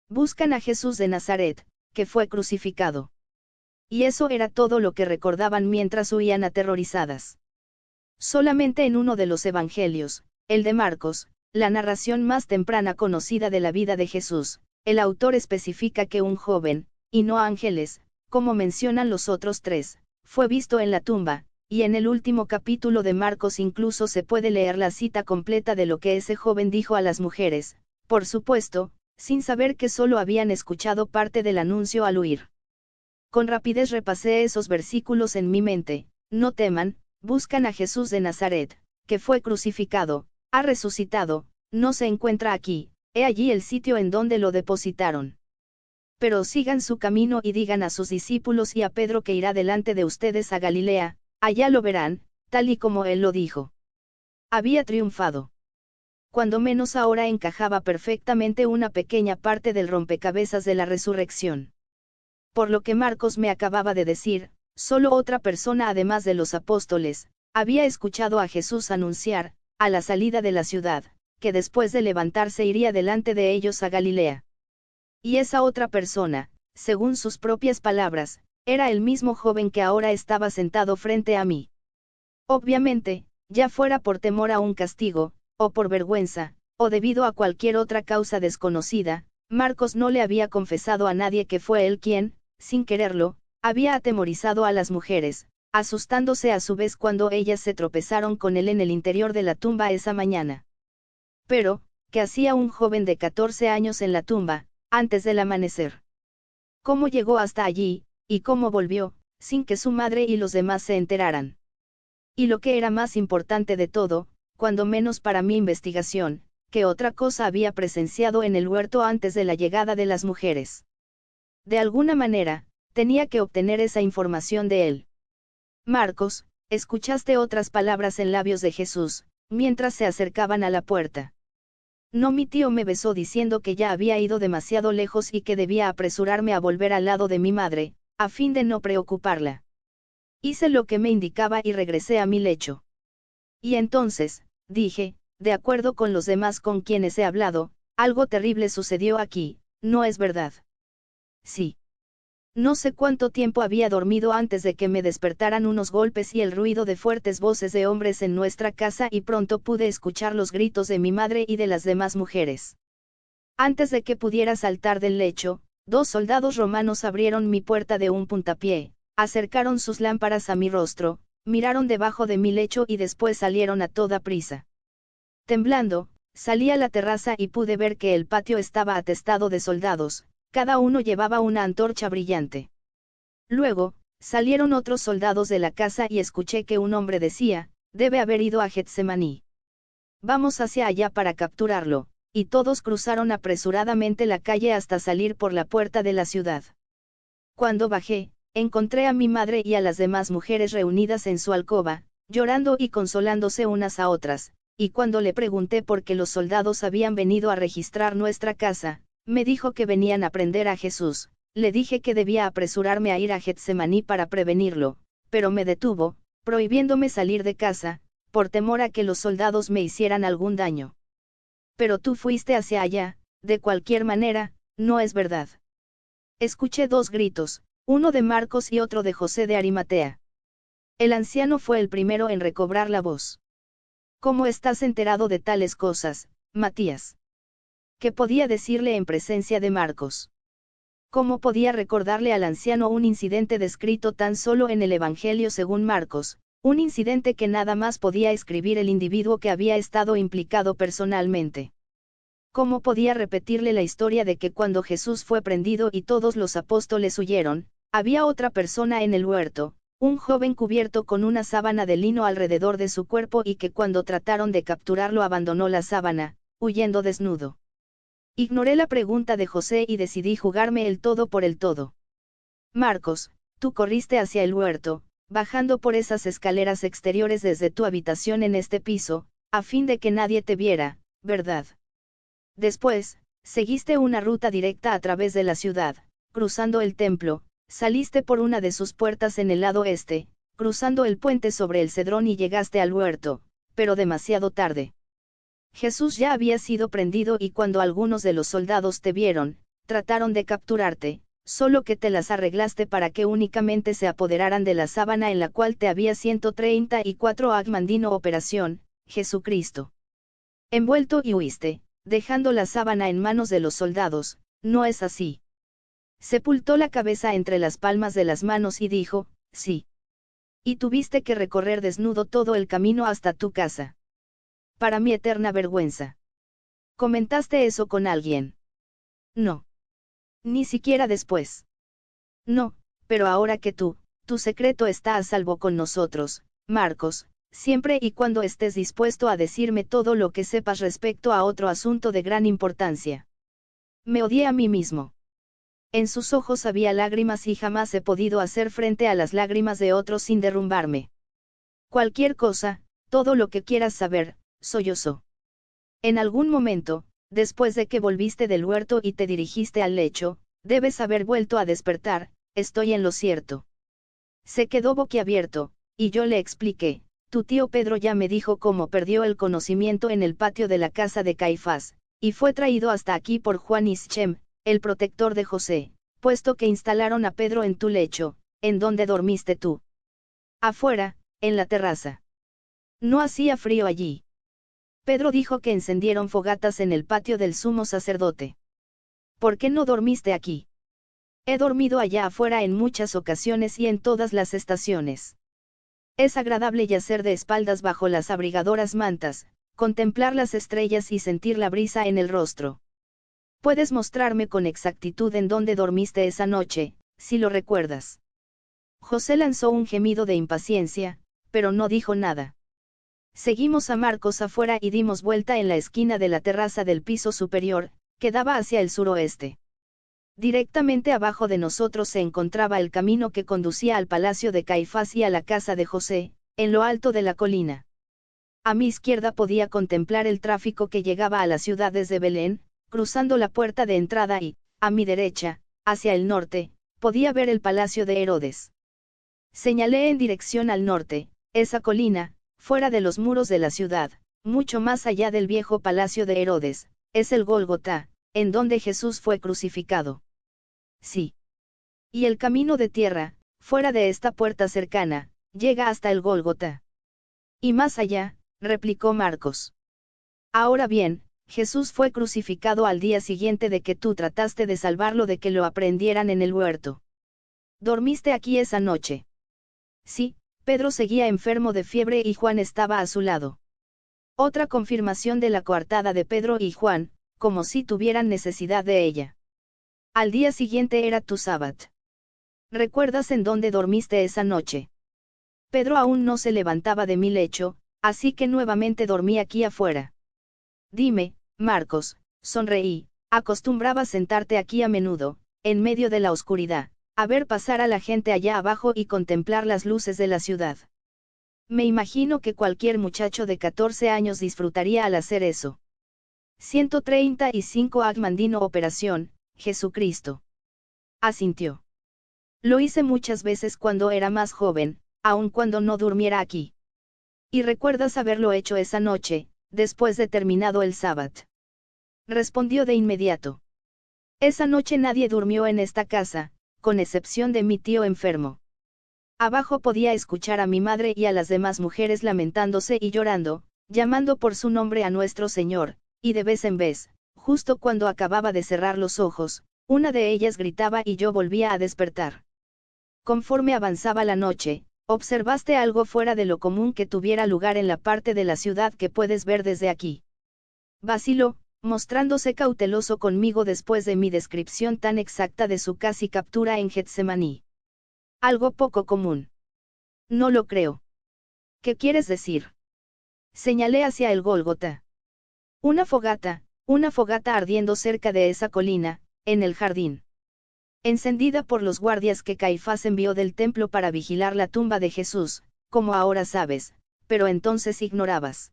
Buscan a Jesús de Nazaret, que fue crucificado». Y eso era todo lo que recordaban mientras huían aterrorizadas. Solamente en uno de los evangelios, el de Marcos, la narración más temprana conocida de la vida de Jesús, el autor especifica que un joven, y no ángeles, como mencionan los otros 3, fue visto en la tumba, y en el último capítulo de Marcos incluso se puede leer la cita completa de lo que ese joven dijo a las mujeres, por supuesto, sin saber que solo habían escuchado parte del anuncio al huir. Con rapidez repasé esos versículos en mi mente, «No teman, buscan a Jesús de Nazaret, que fue crucificado, ha resucitado, no se encuentra aquí, he allí el sitio en donde lo depositaron. Pero sigan su camino y digan a sus discípulos y a Pedro que irá delante de ustedes a Galilea, allá lo verán, tal y como él lo dijo». Había triunfado. Cuando menos ahora encajaba perfectamente una pequeña parte del rompecabezas de la resurrección. Por lo que Marcos me acababa de decir, solo otra persona además de los apóstoles, había escuchado a Jesús anunciar, a la salida de la ciudad, que después de levantarse iría delante de ellos a Galilea. Y esa otra persona, según sus propias palabras, era el mismo joven que ahora estaba sentado frente a mí. Obviamente, ya fuera por temor a un castigo, o por vergüenza, o debido a cualquier otra causa desconocida, Marcos no le había confesado a nadie que fue él quien, sin quererlo, había atemorizado a las mujeres, asustándose a su vez cuando ellas se tropezaron con él en el interior de la tumba esa mañana. Pero, ¿qué hacía un joven de 14 años en la tumba, antes del amanecer? ¿Cómo llegó hasta allí, y cómo volvió, sin que su madre y los demás se enteraran? Y lo que era más importante de todo, cuando menos para mi investigación, ¿qué otra cosa había presenciado en el huerto antes de la llegada de las mujeres? De alguna manera, tenía que obtener esa información de él. Marcos, escuchaste otras palabras en labios de Jesús, mientras se acercaban a la puerta. No, mi tío me besó diciendo que ya había ido demasiado lejos y que debía apresurarme a volver al lado de mi madre, a fin de no preocuparla. Hice lo que me indicaba y regresé a mi lecho. Y entonces, dije, de acuerdo con los demás con quienes he hablado, algo terrible sucedió aquí, ¿no es verdad? Sí. No sé cuánto tiempo había dormido antes de que me despertaran unos golpes y el ruido de fuertes voces de hombres en nuestra casa y pronto pude escuchar los gritos de mi madre y de las demás mujeres. Antes de que pudiera saltar del lecho, 2 soldados romanos abrieron mi puerta de un puntapié, acercaron sus lámparas a mi rostro, miraron debajo de mi lecho y después salieron a toda prisa. Temblando, salí a la terraza y pude ver que el patio estaba atestado de soldados, cada uno llevaba una antorcha brillante. Luego, salieron otros soldados de la casa y escuché que un hombre decía, debe haber ido a Getsemaní. Vamos hacia allá para capturarlo, y todos cruzaron apresuradamente la calle hasta salir por la puerta de la ciudad. Cuando bajé, encontré a mi madre y a las demás mujeres reunidas en su alcoba, llorando y consolándose unas a otras, y cuando le pregunté por qué los soldados habían venido a registrar nuestra casa, me dijo que venían a prender a Jesús. Le dije que debía apresurarme a ir a Getsemaní para prevenirlo, pero me detuvo, prohibiéndome salir de casa, por temor a que los soldados me hicieran algún daño. Pero tú fuiste hacia allá, de cualquier manera, no es verdad. Escuché dos gritos, uno de Marcos y otro de José de Arimatea. El anciano fue el primero en recobrar la voz. ¿Cómo estás enterado de tales cosas, Matías? ¿Qué podía decirle en presencia de Marcos? ¿Cómo podía recordarle al anciano un incidente descrito tan solo en el Evangelio según Marcos, un incidente que nada más podía escribir el individuo que había estado implicado personalmente? ¿Cómo podía repetirle la historia de que cuando Jesús fue prendido y todos los apóstoles huyeron, había otra persona en el huerto, un joven cubierto con una sábana de lino alrededor de su cuerpo y que cuando trataron de capturarlo abandonó la sábana, huyendo desnudo? Ignoré la pregunta de José y decidí jugarme el todo por el todo. Marcos, tú corriste hacia el huerto, bajando por esas escaleras exteriores desde tu habitación en este piso, a fin de que nadie te viera, ¿verdad? Después, seguiste una ruta directa a través de la ciudad, cruzando el templo, saliste por una de sus puertas en el lado este, cruzando el puente sobre el Cedrón y llegaste al huerto, pero demasiado tarde. Jesús ya había sido prendido y cuando algunos de los soldados te vieron, trataron de capturarte, solo que te las arreglaste para que únicamente se apoderaran de la sábana en la cual te había 134 mandino operación, Jesucristo. Envuelto y huiste, dejando la sábana en manos de los soldados, ¿no es así? Sepultó la cabeza entre las palmas de las manos y dijo, sí. Y tuviste que recorrer desnudo todo el camino hasta tu casa. Para mi eterna vergüenza. ¿Comentaste eso con alguien? No. Ni siquiera después. No, pero ahora que tu secreto está a salvo con nosotros, Marcos, siempre y cuando estés dispuesto a decirme todo lo que sepas respecto a otro asunto de gran importancia. Me odié a mí mismo. En sus ojos había lágrimas y jamás he podido hacer frente a las lágrimas de otros sin derrumbarme. Cualquier cosa, todo lo que quieras saber, sollozó. En algún momento, después de que volviste del huerto y te dirigiste al lecho, debes haber vuelto a despertar, estoy en lo cierto. Se quedó boquiabierto, y yo le expliqué, tu tío Pedro ya me dijo cómo perdió el conocimiento en el patio de la casa de Caifás, y fue traído hasta aquí por Juan Ischem, el protector de José, puesto que instalaron a Pedro en tu lecho, ¿en dónde dormiste tú? Afuera, en la terraza. No hacía frío allí. Pedro dijo que encendieron fogatas en el patio del sumo sacerdote. ¿Por qué no dormiste aquí? He dormido allá afuera en muchas ocasiones y en todas las estaciones. Es agradable yacer de espaldas bajo las abrigadoras mantas, contemplar las estrellas y sentir la brisa en el rostro. Puedes mostrarme con exactitud en dónde dormiste esa noche, si lo recuerdas. José lanzó un gemido de impaciencia, pero no dijo nada. Seguimos a Marcos afuera y dimos vuelta en la esquina de la terraza del piso superior, que daba hacia el suroeste. Directamente abajo de nosotros se encontraba el camino que conducía al palacio de Caifás y a la casa de José, en lo alto de la colina. A mi izquierda podía contemplar el tráfico que llegaba a la ciudad desde Belén, cruzando la puerta de entrada y, a mi derecha, hacia el norte, podía ver el palacio de Herodes. Señalé en dirección al norte, esa colina, fuera de los muros de la ciudad, mucho más allá del viejo palacio de Herodes, es el Gólgota, en donde Jesús fue crucificado. Sí. Y el camino de tierra, fuera de esta puerta cercana, llega hasta el Gólgota. Y más allá, replicó Marcos. Ahora bien, Jesús fue crucificado al día siguiente de que tú trataste de salvarlo de que lo aprendieran en el huerto. ¿Dormiste aquí esa noche? Sí. Pedro seguía enfermo de fiebre y Juan estaba a su lado. Otra confirmación de la coartada de Pedro y Juan, como si tuvieran necesidad de ella. Al día siguiente era tu sábado. ¿Recuerdas en dónde dormiste esa noche? Pedro aún no se levantaba de mi lecho, así que nuevamente dormí aquí afuera. Dime, Marcos, sonreí, acostumbrabas sentarte aquí a menudo, en medio de la oscuridad, a ver pasar a la gente allá abajo y contemplar las luces de la ciudad. Me imagino que cualquier muchacho de 14 años disfrutaría al hacer eso. 135 Agmandino Operación, Jesucristo. Asintió. Lo hice muchas veces cuando era más joven, aun cuando no durmiera aquí. ¿Y recuerdas haberlo hecho esa noche, después de terminado el sábado? Respondió de inmediato. Esa noche nadie durmió en esta casa, con excepción de mi tío enfermo. Abajo podía escuchar a mi madre y a las demás mujeres lamentándose y llorando, llamando por su nombre a nuestro Señor, y de vez en vez, justo cuando acababa de cerrar los ojos, una de ellas gritaba y yo volvía a despertar. Conforme avanzaba la noche, ¿observaste algo fuera de lo común que tuviera lugar en la parte de la ciudad que puedes ver desde aquí? Vaciló, mostrándose cauteloso conmigo después de mi descripción tan exacta de su casi captura en Getsemaní. Algo poco común. No lo creo. ¿Qué quieres decir? Señalé hacia el Gólgota. Una fogata ardiendo cerca de esa colina, en el jardín. Encendida por los guardias que Caifás envió del templo para vigilar la tumba de Jesús, como ahora sabes, pero entonces ignorabas.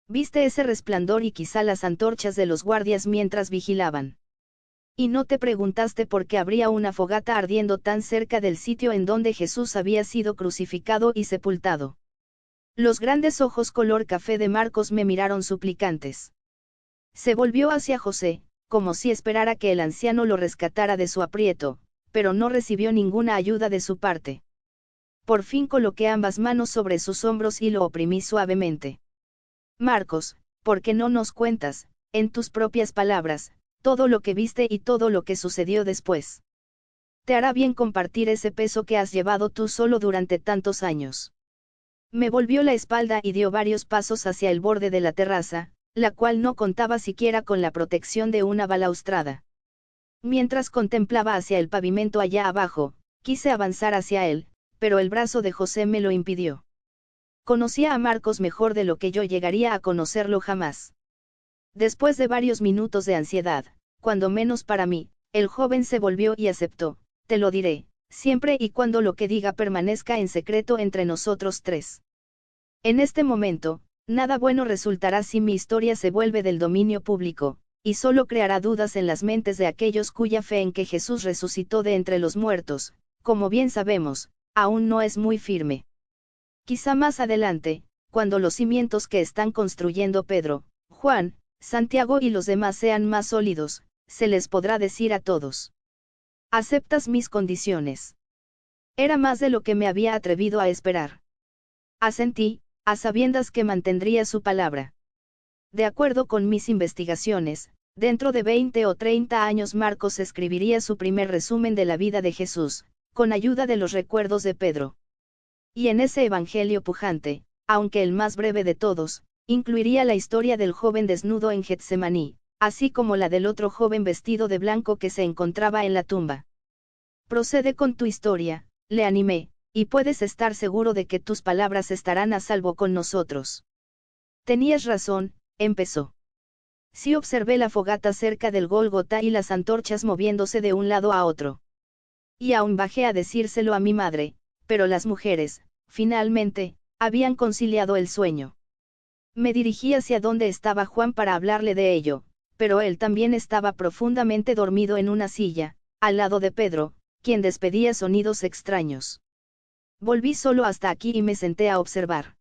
Viste ese resplandor y quizá las antorchas de los guardias mientras vigilaban. Y no te preguntaste por qué habría una fogata ardiendo tan cerca del sitio en donde Jesús había sido crucificado y sepultado. Los grandes ojos color café de Marcos me miraron suplicantes. Se volvió hacia José, como si esperara que el anciano lo rescatara de su aprieto, pero no recibió ninguna ayuda de su parte. Por fin coloqué ambas manos sobre sus hombros y lo oprimí suavemente. Marcos, ¿por qué no nos cuentas, en tus propias palabras, todo lo que viste y todo lo que sucedió después? Te hará bien compartir ese peso que has llevado tú solo durante tantos años. Me volvió la espalda y dio varios pasos hacia el borde de la terraza, la cual no contaba siquiera con la protección de una balaustrada. Mientras contemplaba hacia el pavimento allá abajo, quise avanzar hacia él, pero el brazo de José me lo impidió. Conocía a Marcos mejor de lo que yo llegaría a conocerlo jamás. Después de varios minutos de ansiedad, cuando menos para mí, el joven se volvió y aceptó, te lo diré, siempre y cuando lo que diga permanezca en secreto entre nosotros tres. En este momento, nada bueno resultará si mi historia se vuelve del dominio público, y solo creará dudas en las mentes de aquellos cuya fe en que Jesús resucitó de entre los muertos, como bien sabemos, aún no es muy firme. Quizá más adelante, cuando los cimientos que están construyendo Pedro, Juan, Santiago y los demás sean más sólidos, se les podrá decir a todos. ¿Aceptas mis condiciones? Era más de lo que me había atrevido a esperar. Asentí, a sabiendas que mantendría su palabra. De acuerdo con mis investigaciones, dentro de 20 o 30 años Marcos escribiría su primer resumen de la vida de Jesús, con ayuda de los recuerdos de Pedro. Y en ese evangelio pujante, aunque el más breve de todos, incluiría la historia del joven desnudo en Getsemaní, así como la del otro joven vestido de blanco que se encontraba en la tumba. Procede con tu historia, le animé, y puedes estar seguro de que tus palabras estarán a salvo con nosotros. Tenías razón, empezó. Sí observé la fogata cerca del Gólgota y las antorchas moviéndose de un lado a otro. Y aún bajé a decírselo a mi madre, pero las mujeres, finalmente, habían conciliado el sueño. Me dirigí hacia donde estaba Juan para hablarle de ello, pero él también estaba profundamente dormido en una silla, al lado de Pedro, quien despedía sonidos extraños. Volví solo hasta aquí y me senté a observar.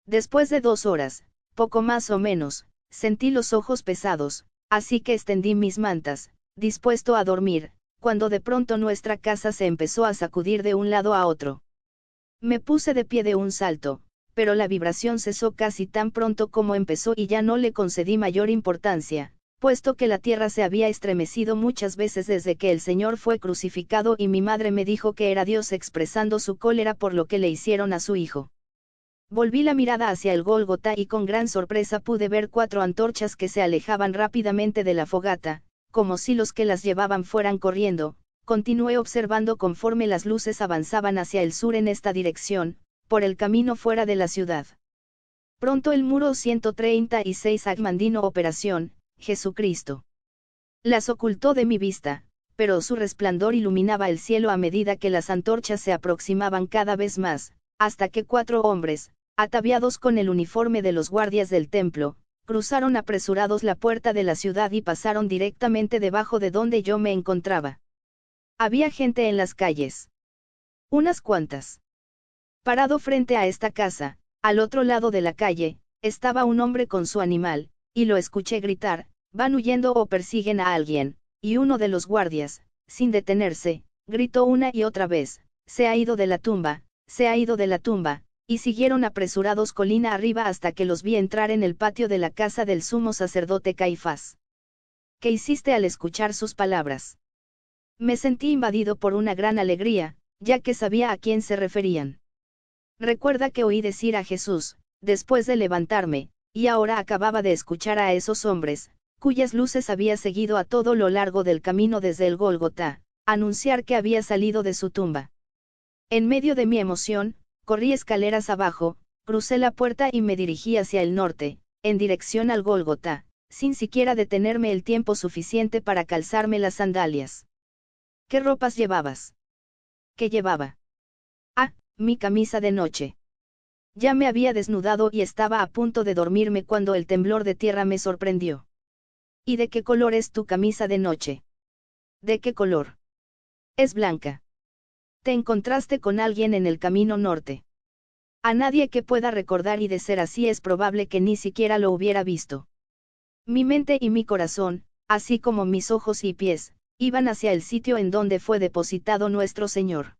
Después de 2 horas, poco más o menos, sentí los ojos pesados, así que extendí mis mantas, dispuesto a dormir, cuando de pronto nuestra casa se empezó a sacudir de un lado a otro. Me puse de pie de un salto, pero la vibración cesó casi tan pronto como empezó y ya no le concedí mayor importancia, puesto que la tierra se había estremecido muchas veces desde que el Señor fue crucificado y mi madre me dijo que era Dios expresando su cólera por lo que le hicieron a su hijo. Volví la mirada hacia el Gólgota y con gran sorpresa pude ver 4 antorchas que se alejaban rápidamente de la fogata, como si los que las llevaban fueran corriendo. Continué observando conforme las luces avanzaban hacia el sur en esta dirección, por el camino fuera de la ciudad. Pronto el muro 136 Agmandino Operación, Jesucristo. Las ocultó de mi vista, pero su resplandor iluminaba el cielo a medida que las antorchas se aproximaban cada vez más, hasta que 4 hombres, ataviados con el uniforme de los guardias del templo, cruzaron apresurados la puerta de la ciudad y pasaron directamente debajo de donde yo me encontraba. Había gente en las calles. Unas cuantas. Parado frente a esta casa, al otro lado de la calle, estaba un hombre con su animal, y lo escuché gritar: «Van huyendo o persiguen a alguien», y uno de los guardias, sin detenerse, gritó una y otra vez: «Se ha ido de la tumba, se ha ido de la tumba», y siguieron apresurados colina arriba hasta que los vi entrar en el patio de la casa del sumo sacerdote Caifás. ¿Qué hiciste al escuchar sus palabras? Me sentí invadido por una gran alegría, ya que sabía a quién se referían. Recuerda que oí decir a Jesús, después de levantarme, y ahora acababa de escuchar a esos hombres, cuyas luces había seguido a todo lo largo del camino desde el Gólgota, anunciar que había salido de su tumba. En medio de mi emoción, corrí escaleras abajo, crucé la puerta y me dirigí hacia el norte, en dirección al Gólgota, sin siquiera detenerme el tiempo suficiente para calzarme las sandalias. ¿Qué ropas llevabas? ¿Qué llevaba? Ah, mi camisa de noche. Ya me había desnudado y estaba a punto de dormirme cuando el temblor de tierra me sorprendió. ¿Y de qué color es tu camisa de noche? ¿De qué color? Es blanca. ¿Te encontraste con alguien en el camino norte? A nadie que pueda recordar, y de ser así es probable que ni siquiera lo hubiera visto. Mi mente y mi corazón, así como mis ojos y pies, iban hacia el sitio en donde fue depositado nuestro Señor.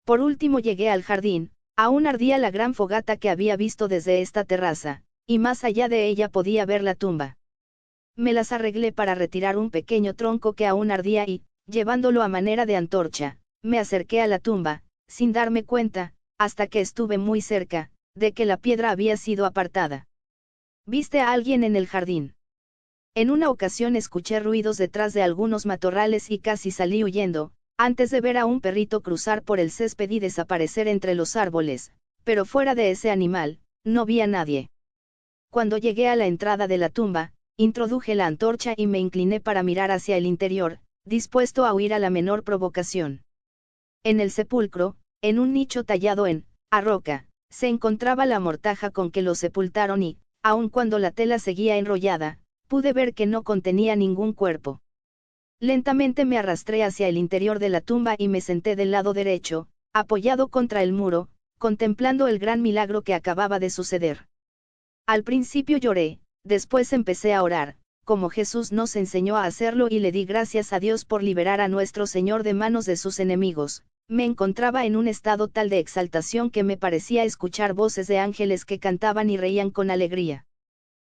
Por último llegué al jardín. Aún ardía la gran fogata que había visto desde esta terraza, y más allá de ella podía ver la tumba. Me las arreglé para retirar un pequeño tronco que aún ardía y, llevándolo a manera de antorcha, me acerqué a la tumba, sin darme cuenta, hasta que estuve muy cerca, de que la piedra había sido apartada. ¿Viste a alguien en el jardín? En una ocasión escuché ruidos detrás de algunos matorrales y casi salí huyendo, antes de ver a un perrito cruzar por el césped y desaparecer entre los árboles, pero fuera de ese animal, no vi a nadie. Cuando llegué a la entrada de la tumba, introduje la antorcha y me incliné para mirar hacia el interior, dispuesto a huir a la menor provocación. En el sepulcro, en un nicho tallado en roca, se encontraba la mortaja con que lo sepultaron y, aun cuando la tela seguía enrollada, pude ver que no contenía ningún cuerpo. Lentamente me arrastré hacia el interior de la tumba y me senté del lado derecho, apoyado contra el muro, contemplando el gran milagro que acababa de suceder. Al principio lloré, después empecé a orar, como Jesús nos enseñó a hacerlo, y le di gracias a Dios por liberar a nuestro Señor de manos de sus enemigos. Me encontraba en un estado tal de exaltación que me parecía escuchar voces de ángeles que cantaban y reían con alegría.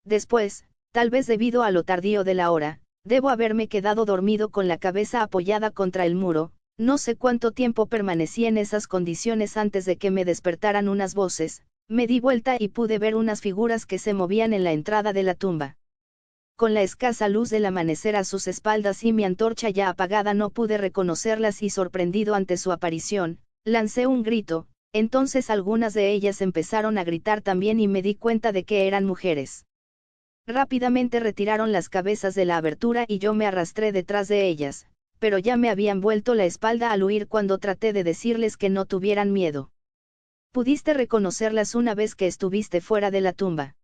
Después, tal vez debido a lo tardío de la hora, debo haberme quedado dormido con la cabeza apoyada contra el muro. No sé cuánto tiempo permanecí en esas condiciones antes de que me despertaran unas voces. Me di vuelta y pude ver unas figuras que se movían en la entrada de la tumba. Con la escasa luz del amanecer a sus espaldas y mi antorcha ya apagada no pude reconocerlas, y sorprendido ante su aparición, lancé un grito. Entonces algunas de ellas empezaron a gritar también y me di cuenta de que eran mujeres. Rápidamente retiraron las cabezas de la abertura y yo me arrastré detrás de ellas, pero ya me habían vuelto la espalda al huir cuando traté de decirles que no tuvieran miedo. ¿Pudiste reconocerlas una vez que estuviste fuera de la tumba?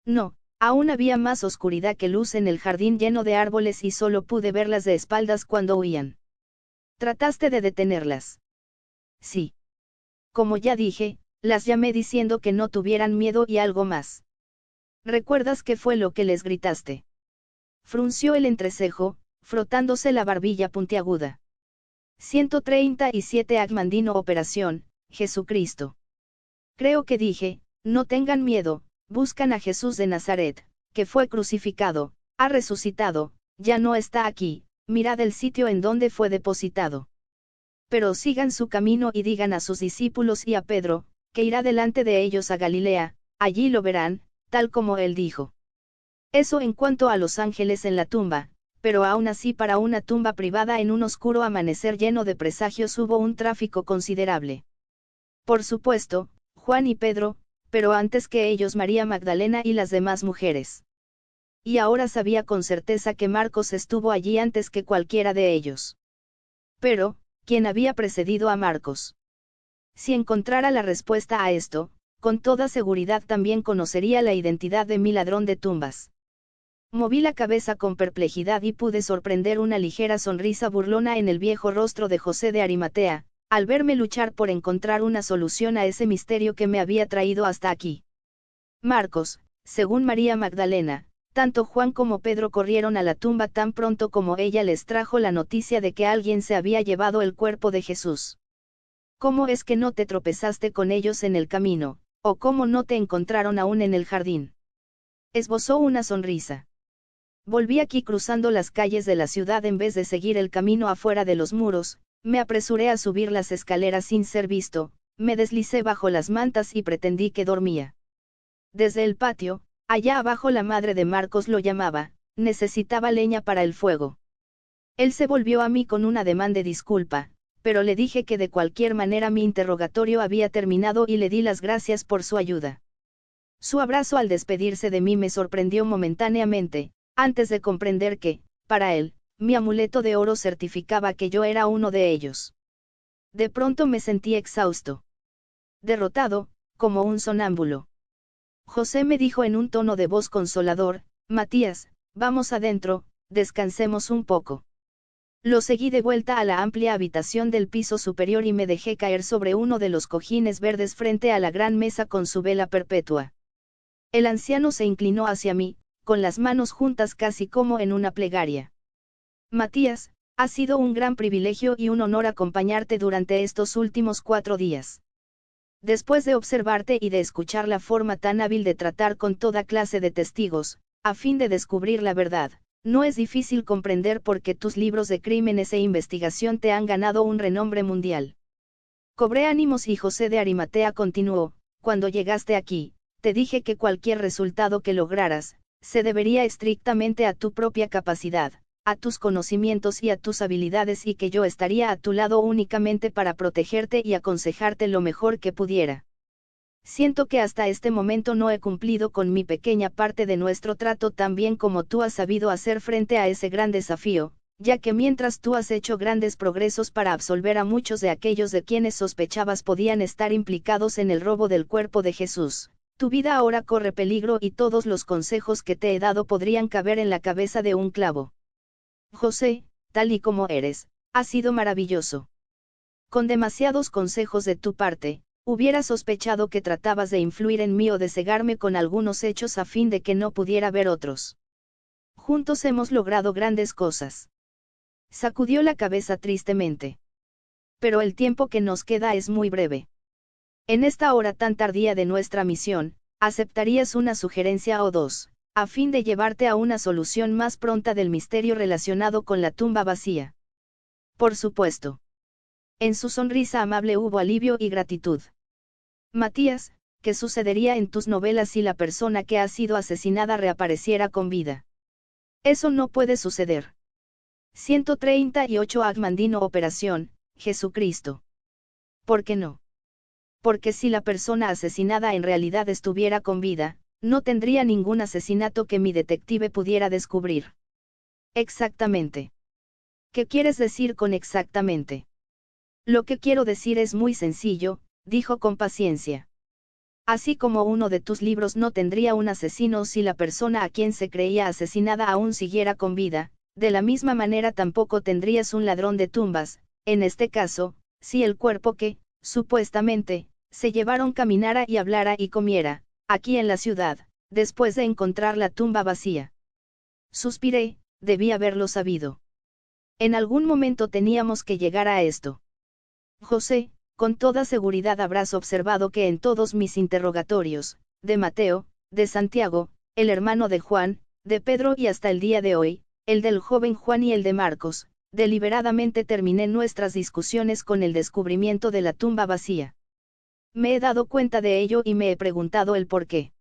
No. Aún había más oscuridad que luz en el jardín lleno de árboles y solo pude verlas de espaldas cuando huían. ¿Trataste de detenerlas? Sí. Como ya dije, las llamé diciendo que no tuvieran miedo y algo más. ¿Recuerdas qué fue lo que les gritaste? Frunció el entrecejo, frotándose la barbilla puntiaguda. 137 Agmandino Operación, Jesucristo. Creo que dije, no tengan miedo. Buscan a Jesús de Nazaret, que fue crucificado, ha resucitado, ya no está aquí, mirad el sitio en donde fue depositado. Pero sigan su camino y digan a sus discípulos y a Pedro, que irá delante de ellos a Galilea, allí lo verán, tal como él dijo. Eso en cuanto a los ángeles en la tumba, pero aún así para una tumba privada en un oscuro amanecer lleno de presagios hubo un tráfico considerable. Por supuesto, Juan y Pedro, pero antes que ellos María Magdalena y las demás mujeres. Y ahora sabía con certeza que Marcos estuvo allí antes que cualquiera de ellos. Pero, ¿quién había precedido a Marcos? Si encontrara la respuesta a esto, con toda seguridad también conocería la identidad de mi ladrón de tumbas. Moví la cabeza con perplejidad y pude sorprender una ligera sonrisa burlona en el viejo rostro de José de Arimatea, al verme luchar por encontrar una solución a ese misterio que me había traído hasta aquí. Marcos, según María Magdalena, tanto Juan como Pedro corrieron a la tumba tan pronto como ella les trajo la noticia de que alguien se había llevado el cuerpo de Jesús. ¿Cómo es que no te tropezaste con ellos en el camino, o cómo no te encontraron aún en el jardín? Esbozó una sonrisa. Volví aquí cruzando las calles de la ciudad en vez de seguir el camino afuera de los muros, me apresuré a subir las escaleras sin ser visto, me deslicé bajo las mantas y pretendí que dormía. Desde el patio, allá abajo la madre de Marcos lo llamaba, necesitaba leña para el fuego. Él se volvió a mí con un ademán de disculpa, pero le dije que de cualquier manera mi interrogatorio había terminado y le di las gracias por su ayuda. Su abrazo al despedirse de mí me sorprendió momentáneamente, antes de comprender que, para él, mi amuleto de oro certificaba que yo era uno de ellos. De pronto me sentí exhausto. Derrotado, como un sonámbulo. José me dijo en un tono de voz consolador, Matías, vamos adentro, descansemos un poco. Lo seguí de vuelta a la amplia habitación del piso superior y me dejé caer sobre uno de los cojines verdes frente a la gran mesa con su vela perpetua. El anciano se inclinó hacia mí, con las manos juntas casi como en una plegaria. Matías, ha sido un gran privilegio y un honor acompañarte durante estos últimos 4 días. Después de observarte y de escuchar la forma tan hábil de tratar con toda clase de testigos, a fin de descubrir la verdad, no es difícil comprender por qué tus libros de crímenes e investigación te han ganado un renombre mundial. Cobré ánimos y José de Arimatea continuó, cuando llegaste aquí, te dije que cualquier resultado que lograras, se debería estrictamente a tu propia capacidad, a tus conocimientos y a tus habilidades y que yo estaría a tu lado únicamente para protegerte y aconsejarte lo mejor que pudiera. Siento que hasta este momento no he cumplido con mi pequeña parte de nuestro trato tan bien como tú has sabido hacer frente a ese gran desafío, ya que mientras tú has hecho grandes progresos para absolver a muchos de aquellos de quienes sospechabas podían estar implicados en el robo del cuerpo de Jesús, tu vida ahora corre peligro y todos los consejos que te he dado podrían caber en la cabeza de un clavo. José, tal y como eres, ha sido maravilloso. Con demasiados consejos de tu parte, hubiera sospechado que tratabas de influir en mí o de cegarme con algunos hechos a fin de que no pudiera ver otros. Juntos hemos logrado grandes cosas. Sacudió la cabeza tristemente. Pero el tiempo que nos queda es muy breve. En esta hora tan tardía de nuestra misión, ¿aceptarías una sugerencia o dos, a fin de llevarte a una solución más pronta del misterio relacionado con la tumba vacía? Por supuesto. En su sonrisa amable hubo alivio y gratitud. Matías, ¿qué sucedería en tus novelas si la persona que ha sido asesinada reapareciera con vida? Eso no puede suceder. 138 Agmandino Operación, Jesucristo. ¿Por qué no? Porque si la persona asesinada en realidad estuviera con vida, no tendría ningún asesinato que mi detective pudiera descubrir. Exactamente. ¿Qué quieres decir con exactamente? Lo que quiero decir es muy sencillo, dijo con paciencia. Así como uno de tus libros no tendría un asesino si la persona a quien se creía asesinada aún siguiera con vida, de la misma manera tampoco tendrías un ladrón de tumbas, en este caso, si el cuerpo que, supuestamente, se llevaron caminara y hablara y comiera, aquí en la ciudad, después de encontrar la tumba vacía. Suspiré, debí haberlo sabido. En algún momento teníamos que llegar a esto. José, con toda seguridad habrás observado que en todos mis interrogatorios, de Mateo, de Santiago, el hermano de Juan, de Pedro y hasta el día de hoy, el del joven Juan y el de Marcos, deliberadamente terminé nuestras discusiones con el descubrimiento de la tumba vacía. Me he dado cuenta de ello y me he preguntado el por qué.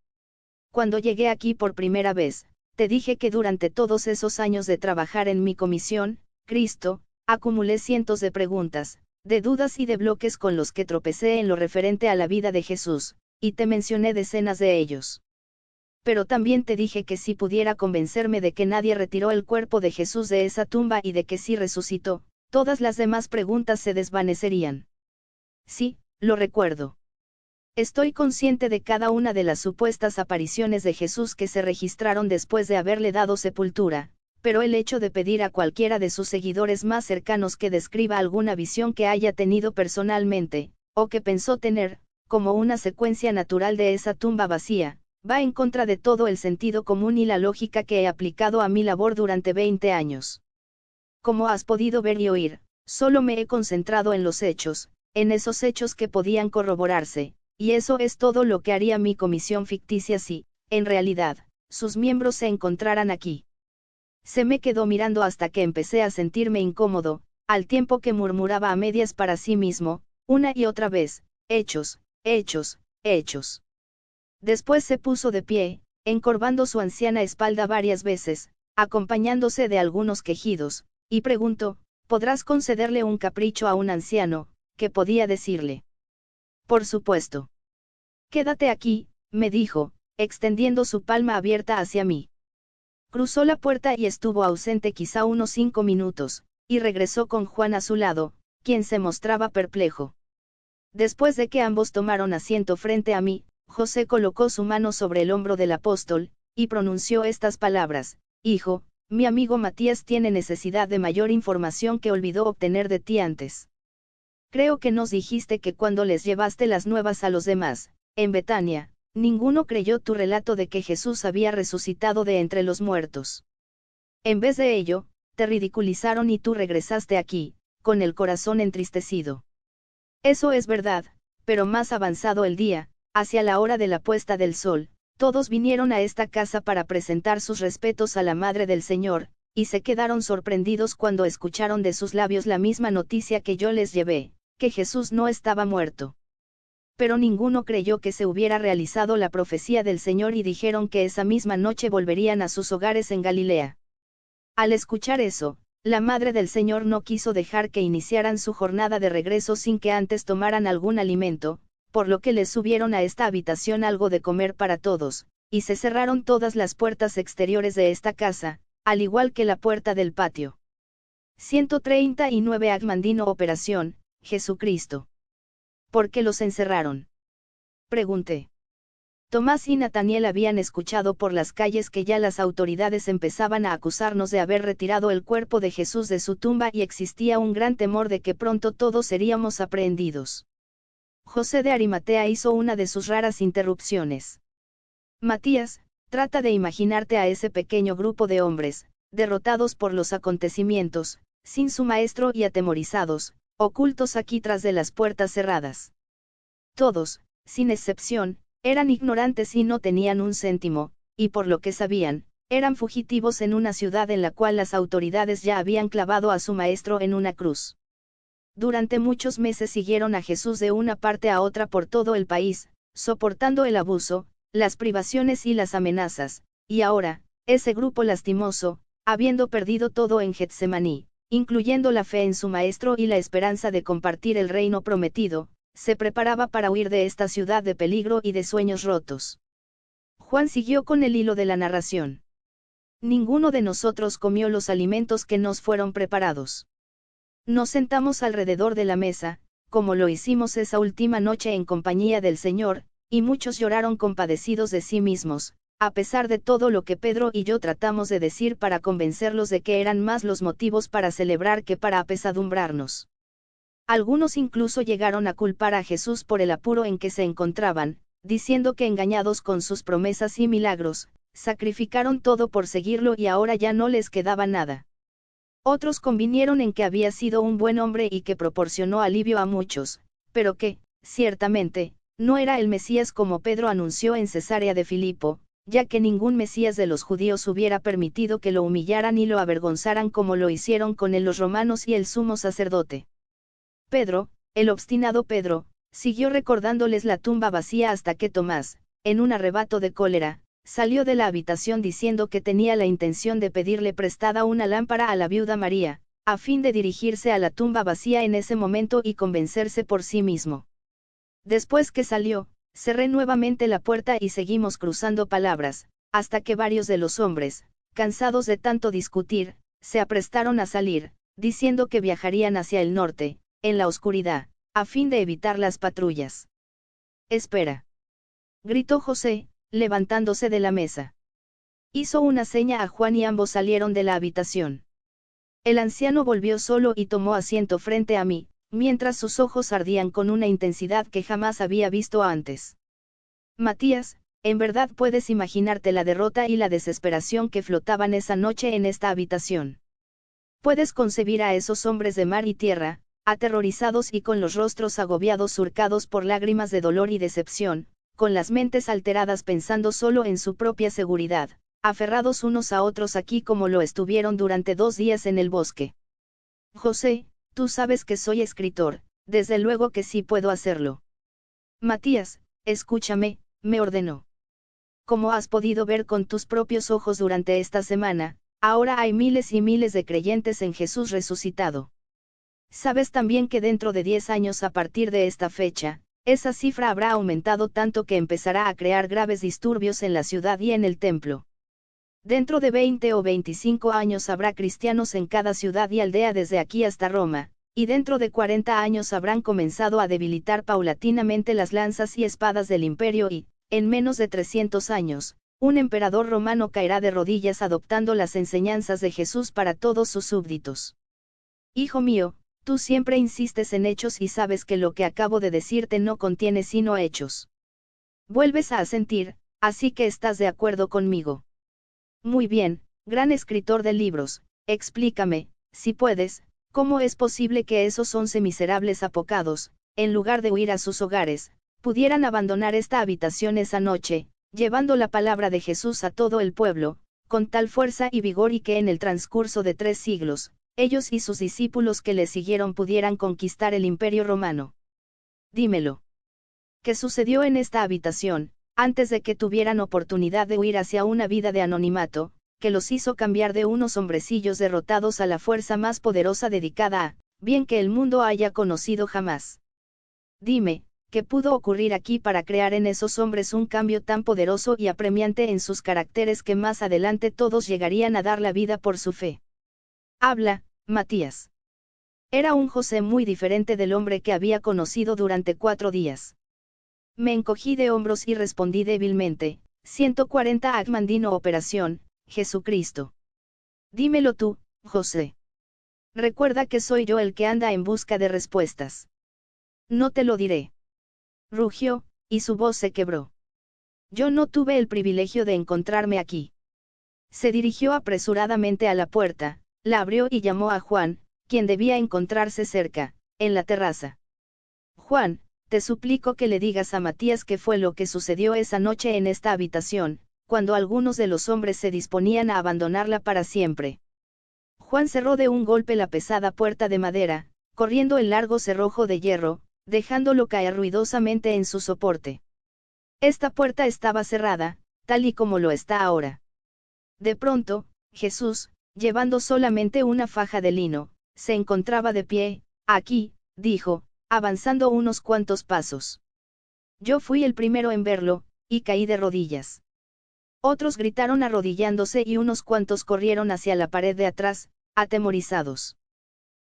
Cuando llegué aquí por primera vez, te dije que durante todos esos años de trabajar en mi comisión, Cristo, acumulé cientos de preguntas, de dudas y de bloques con los que tropecé en lo referente a la vida de Jesús, y te mencioné decenas de ellos. Pero también te dije que si pudiera convencerme de que nadie retiró el cuerpo de Jesús de esa tumba y de que sí resucitó, todas las demás preguntas se desvanecerían. Sí, lo recuerdo. Estoy consciente de cada una de las supuestas apariciones de Jesús que se registraron después de haberle dado sepultura, pero el hecho de pedir a cualquiera de sus seguidores más cercanos que describa alguna visión que haya tenido personalmente, o que pensó tener, como una secuencia natural de esa tumba vacía, va en contra de todo el sentido común y la lógica que he aplicado a mi labor durante 20 años. Como has podido ver y oír, solo me he concentrado en los hechos, en esos hechos que podían corroborarse, y eso es todo lo que haría mi comisión ficticia si, en realidad, sus miembros se encontraran aquí. Se me quedó mirando hasta que empecé a sentirme incómodo, al tiempo que murmuraba a medias para sí mismo, una y otra vez, hechos, hechos, hechos. Después se puso de pie, encorvando su anciana espalda varias veces, acompañándose de algunos quejidos, y preguntó, ¿podrás concederle un capricho a un anciano? ¿Qué podía decirle? Por supuesto. Quédate aquí, me dijo, extendiendo su palma abierta hacia mí. Cruzó la puerta y estuvo ausente quizá unos 5 minutos, y regresó con Juan a su lado, quien se mostraba perplejo. Después de que ambos tomaron asiento frente a mí, José colocó su mano sobre el hombro del apóstol, y pronunció estas palabras: Hijo, mi amigo Matías tiene necesidad de mayor información que olvidó obtener de ti antes. Creo que nos dijiste que cuando les llevaste las nuevas a los demás, en Betania, ninguno creyó tu relato de que Jesús había resucitado de entre los muertos. En vez de ello, te ridiculizaron y tú regresaste aquí, con el corazón entristecido. Eso es verdad, pero más avanzado el día, hacia la hora de la puesta del sol, todos vinieron a esta casa para presentar sus respetos a la Madre del Señor, y se quedaron sorprendidos cuando escucharon de sus labios la misma noticia que yo les llevé, que Jesús no estaba muerto. Pero ninguno creyó que se hubiera realizado la profecía del Señor y dijeron que esa misma noche volverían a sus hogares en Galilea. Al escuchar eso, la Madre del Señor no quiso dejar que iniciaran su jornada de regreso sin que antes tomaran algún alimento, por lo que les subieron a esta habitación algo de comer para todos, y se cerraron todas las puertas exteriores de esta casa, al igual que la puerta del patio. 139 Agmandino Operación, Jesucristo. ¿Por qué los encerraron? Pregunté. Tomás y Nataniel habían escuchado por las calles que ya las autoridades empezaban a acusarnos de haber retirado el cuerpo de Jesús de su tumba y existía un gran temor de que pronto todos seríamos aprehendidos. José de Arimatea hizo una de sus raras interrupciones. Matías, trata de imaginarte a ese pequeño grupo de hombres, derrotados por los acontecimientos, sin su maestro y atemorizados, ocultos aquí tras de las puertas cerradas. Todos, sin excepción, eran ignorantes y no tenían un céntimo, y por lo que sabían, eran fugitivos en una ciudad en la cual las autoridades ya habían clavado a su maestro en una cruz. Durante muchos meses siguieron a Jesús de una parte a otra por todo el país, soportando el abuso, las privaciones y las amenazas, y ahora, ese grupo lastimoso, habiendo perdido todo en Getsemaní, incluyendo la fe en su maestro y la esperanza de compartir el reino prometido, se preparaba para huir de esta ciudad de peligro y de sueños rotos. Juan siguió con el hilo de la narración. Ninguno de nosotros comió los alimentos que nos fueron preparados. Nos sentamos alrededor de la mesa, como lo hicimos esa última noche en compañía del Señor, y muchos lloraron compadecidos de sí mismos, a pesar de todo lo que Pedro y yo tratamos de decir para convencerlos de que eran más los motivos para celebrar que para apesadumbrarnos. Algunos incluso llegaron a culpar a Jesús por el apuro en que se encontraban, diciendo que engañados con sus promesas y milagros, sacrificaron todo por seguirlo y ahora ya no les quedaba nada. Otros convinieron en que había sido un buen hombre y que proporcionó alivio a muchos, pero que, ciertamente, no era el Mesías como Pedro anunció en Cesarea de Filipo, ya que ningún Mesías de los judíos hubiera permitido que lo humillaran y lo avergonzaran como lo hicieron con él los romanos y el sumo sacerdote. Pedro, el obstinado Pedro, Siguió recordándoles la tumba vacía hasta que Tomás, en un arrebato de cólera, salió de la habitación diciendo que tenía la intención de pedirle prestada una lámpara a la viuda María, a fin de dirigirse a la tumba vacía en ese momento y convencerse por sí mismo. Después que salió, cerré nuevamente la puerta y seguimos cruzando palabras, hasta que varios de los hombres, cansados de tanto discutir, se aprestaron a salir, diciendo que viajarían hacia el norte, en la oscuridad, a fin de evitar las patrullas. «Espera», gritó José, levantándose de la mesa. Hizo una seña a Juan y ambos salieron de la habitación. El anciano volvió solo y tomó asiento frente a mí, mientras sus ojos ardían con una intensidad que jamás había visto antes. «Matías, en verdad puedes imaginarte la derrota y la desesperación que flotaban esa noche en esta habitación. Puedes concebir a esos hombres de mar y tierra, aterrorizados y con los rostros agobiados surcados por lágrimas de dolor y decepción, con las mentes alteradas pensando solo en su propia seguridad, aferrados unos a otros aquí como lo estuvieron durante 2 días en el bosque. José, tú sabes que soy escritor, desde luego que sí puedo hacerlo. Matías, escúchame, me ordenó. Como has podido ver con tus propios ojos durante esta semana, ahora hay miles y miles de creyentes en Jesús resucitado. Sabes también que dentro de 10 años a partir de esta fecha, esa cifra habrá aumentado tanto que empezará a crear graves disturbios en la ciudad y en el templo. Dentro de 20 o 25 años habrá cristianos en cada ciudad y aldea desde aquí hasta Roma, y dentro de 40 años habrán comenzado a debilitar paulatinamente las lanzas y espadas del imperio y, en menos de 300 años, un emperador romano caerá de rodillas adoptando las enseñanzas de Jesús para todos sus súbditos. Hijo mío, tú siempre insistes en hechos y sabes que lo que acabo de decirte no contiene sino hechos. Vuelves a asentir, así que estás de acuerdo conmigo. Muy bien, gran escritor de libros, explícame, si puedes, cómo es posible que esos 11 miserables apocados, en lugar de huir a sus hogares, pudieran abandonar esta habitación esa noche, llevando la palabra de Jesús a todo el pueblo, con tal fuerza y vigor y que en el transcurso de 3 siglos, ellos y sus discípulos que le siguieron pudieran conquistar el imperio romano. Dímelo. ¿Qué sucedió en esta habitación, antes de que tuvieran oportunidad de huir hacia una vida de anonimato, que los hizo cambiar de unos hombrecillos derrotados a la fuerza más poderosa dedicada a, bien que el mundo haya conocido jamás? Dime, ¿qué pudo ocurrir aquí para crear en esos hombres un cambio tan poderoso y apremiante en sus caracteres que más adelante todos llegarían a dar la vida por su fe? Habla, Matías. Era un José muy diferente del hombre que había conocido durante 4 días. Me encogí de hombros y respondí débilmente, 140 Agmandino Operación, Jesucristo. Dímelo tú, José. Recuerda que soy yo el que anda en busca de respuestas. No te lo diré. Rugió, y su voz se quebró. Yo no tuve el privilegio de encontrarme aquí. Se dirigió apresuradamente a la puerta, la abrió y llamó a Juan, quien debía encontrarse cerca, en la terraza. Juan, te suplico que le digas a Matías qué fue lo que sucedió esa noche en esta habitación, cuando algunos de los hombres se disponían a abandonarla para siempre. Juan cerró de un golpe la pesada puerta de madera, corriendo el largo cerrojo de hierro, dejándolo caer ruidosamente en su soporte. Esta puerta estaba cerrada, tal y como lo está ahora. De pronto, Jesús, llevando solamente una faja de lino, se encontraba de pie. Aquí, dijo, avanzando unos cuantos pasos. Yo fui el primero en verlo, y caí de rodillas. Otros gritaron arrodillándose y unos cuantos corrieron hacia la pared de atrás, atemorizados.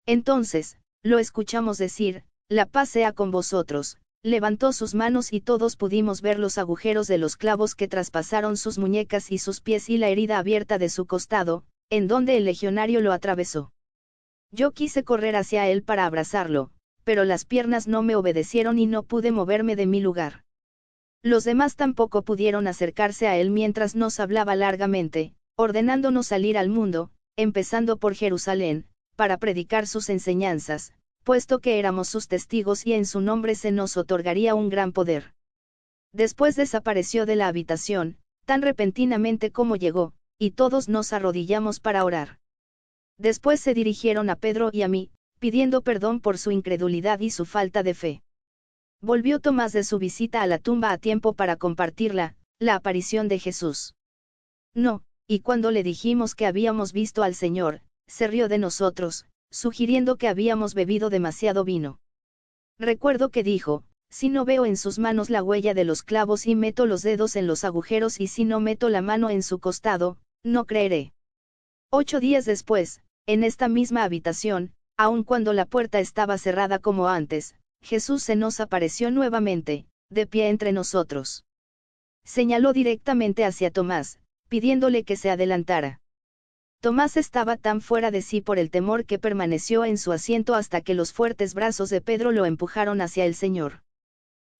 Entonces, lo escuchamos decir, la paz sea con vosotros. Levantó sus manos y todos pudimos ver los agujeros de los clavos que traspasaron sus muñecas y sus pies y la herida abierta de su costado, en donde el legionario lo atravesó. Yo quise correr hacia él para abrazarlo, pero las piernas no me obedecieron y no pude moverme de mi lugar. Los demás tampoco pudieron acercarse a él mientras nos hablaba largamente, ordenándonos salir al mundo, empezando por Jerusalén, para predicar sus enseñanzas, puesto que éramos sus testigos y en su nombre se nos otorgaría un gran poder. Después desapareció de la habitación, tan repentinamente como llegó, y todos nos arrodillamos para orar. Después se dirigieron a Pedro y a mí, pidiendo perdón por su incredulidad y su falta de fe. Volvió Tomás de su visita a la tumba a tiempo para compartirla, la aparición de Jesús. No, y cuando le dijimos que habíamos visto al Señor, se rió de nosotros, sugiriendo que habíamos bebido demasiado vino. Recuerdo que dijo, si no veo en sus manos la huella de los clavos y meto los dedos en los agujeros y si no meto la mano en su costado, no creeré. 8 días después, en esta misma habitación, aun cuando la puerta estaba cerrada como antes, Jesús se nos apareció nuevamente, de pie entre nosotros. Señaló directamente hacia Tomás, pidiéndole que se adelantara. Tomás estaba tan fuera de sí por el temor que permaneció en su asiento hasta que los fuertes brazos de Pedro lo empujaron hacia el Señor.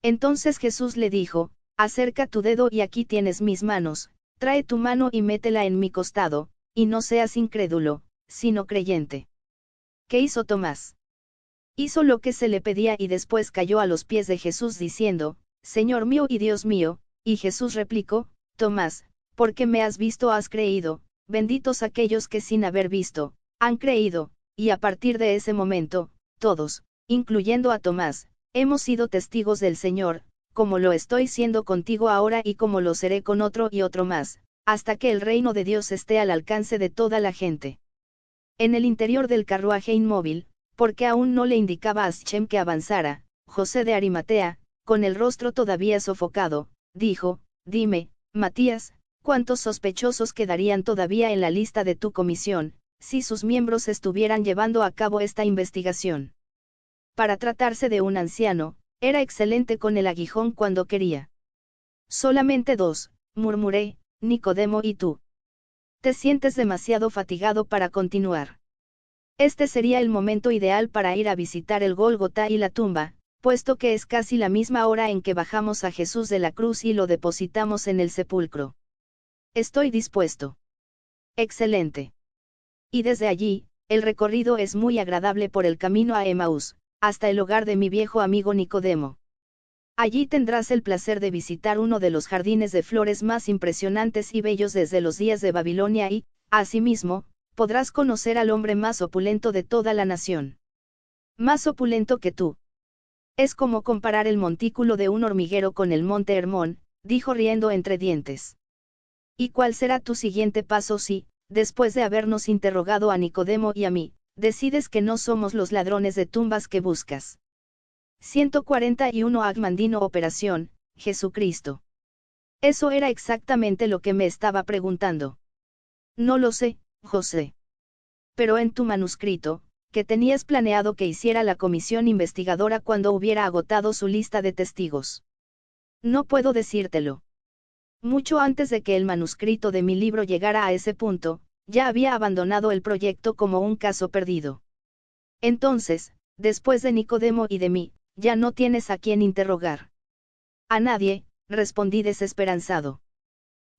Entonces Jesús le dijo, acerca tu dedo y aquí tienes mis manos, trae tu mano y métela en mi costado, y no seas incrédulo, sino creyente. ¿Qué hizo Tomás? Hizo lo que se le pedía y después cayó a los pies de Jesús diciendo, Señor mío y Dios mío, y Jesús replicó, Tomás, porque me has visto has creído, benditos aquellos que sin haber visto, han creído, y a partir de ese momento, todos, incluyendo a Tomás, hemos sido testigos del Señor, como lo estoy siendo contigo ahora y como lo seré con otro y otro más, hasta que el reino de Dios esté al alcance de toda la gente. En el interior del carruaje inmóvil, porque aún no le indicaba a Sichem que avanzara, José de Arimatea, con el rostro todavía sofocado, dijo, dime, Matías, ¿cuántos sospechosos quedarían todavía en la lista de tu comisión, si sus miembros estuvieran llevando a cabo esta investigación? Para tratarse de un anciano, era excelente con el aguijón cuando quería. Solamente 2, murmuré, Nicodemo y tú. Te sientes demasiado fatigado para continuar. Este sería el momento ideal para ir a visitar el Gólgota y la tumba, puesto que es casi la misma hora en que bajamos a Jesús de la cruz y lo depositamos en el sepulcro. Estoy dispuesto. Excelente. Y desde allí, el recorrido es muy agradable por el camino a Emaús, hasta el hogar de mi viejo amigo Nicodemo. Allí tendrás el placer de visitar uno de los jardines de flores más impresionantes y bellos desde los días de Babilonia y, asimismo, podrás conocer al hombre más opulento de toda la nación. Más opulento que tú. Es como comparar el montículo de un hormiguero con el monte Hermón, dijo riendo entre dientes. ¿Y cuál será tu siguiente paso si, después de habernos interrogado a Nicodemo y a mí, decides que no somos los ladrones de tumbas que buscas? 141 Agmandino Operación, Jesucristo. Eso era exactamente lo que me estaba preguntando. No lo sé, José. Pero en tu manuscrito, que tenías planeado que hiciera la comisión investigadora cuando hubiera agotado su lista de testigos. No puedo decírtelo. Mucho antes de que el manuscrito de mi libro llegara a ese punto, ya había abandonado el proyecto como un caso perdido. Entonces, después de Nicodemo y de mí, ya no tienes a quién interrogar. A nadie, respondí desesperanzado.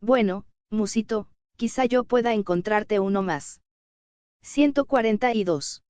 Bueno, Musito, quizá yo pueda encontrarte uno más. 142.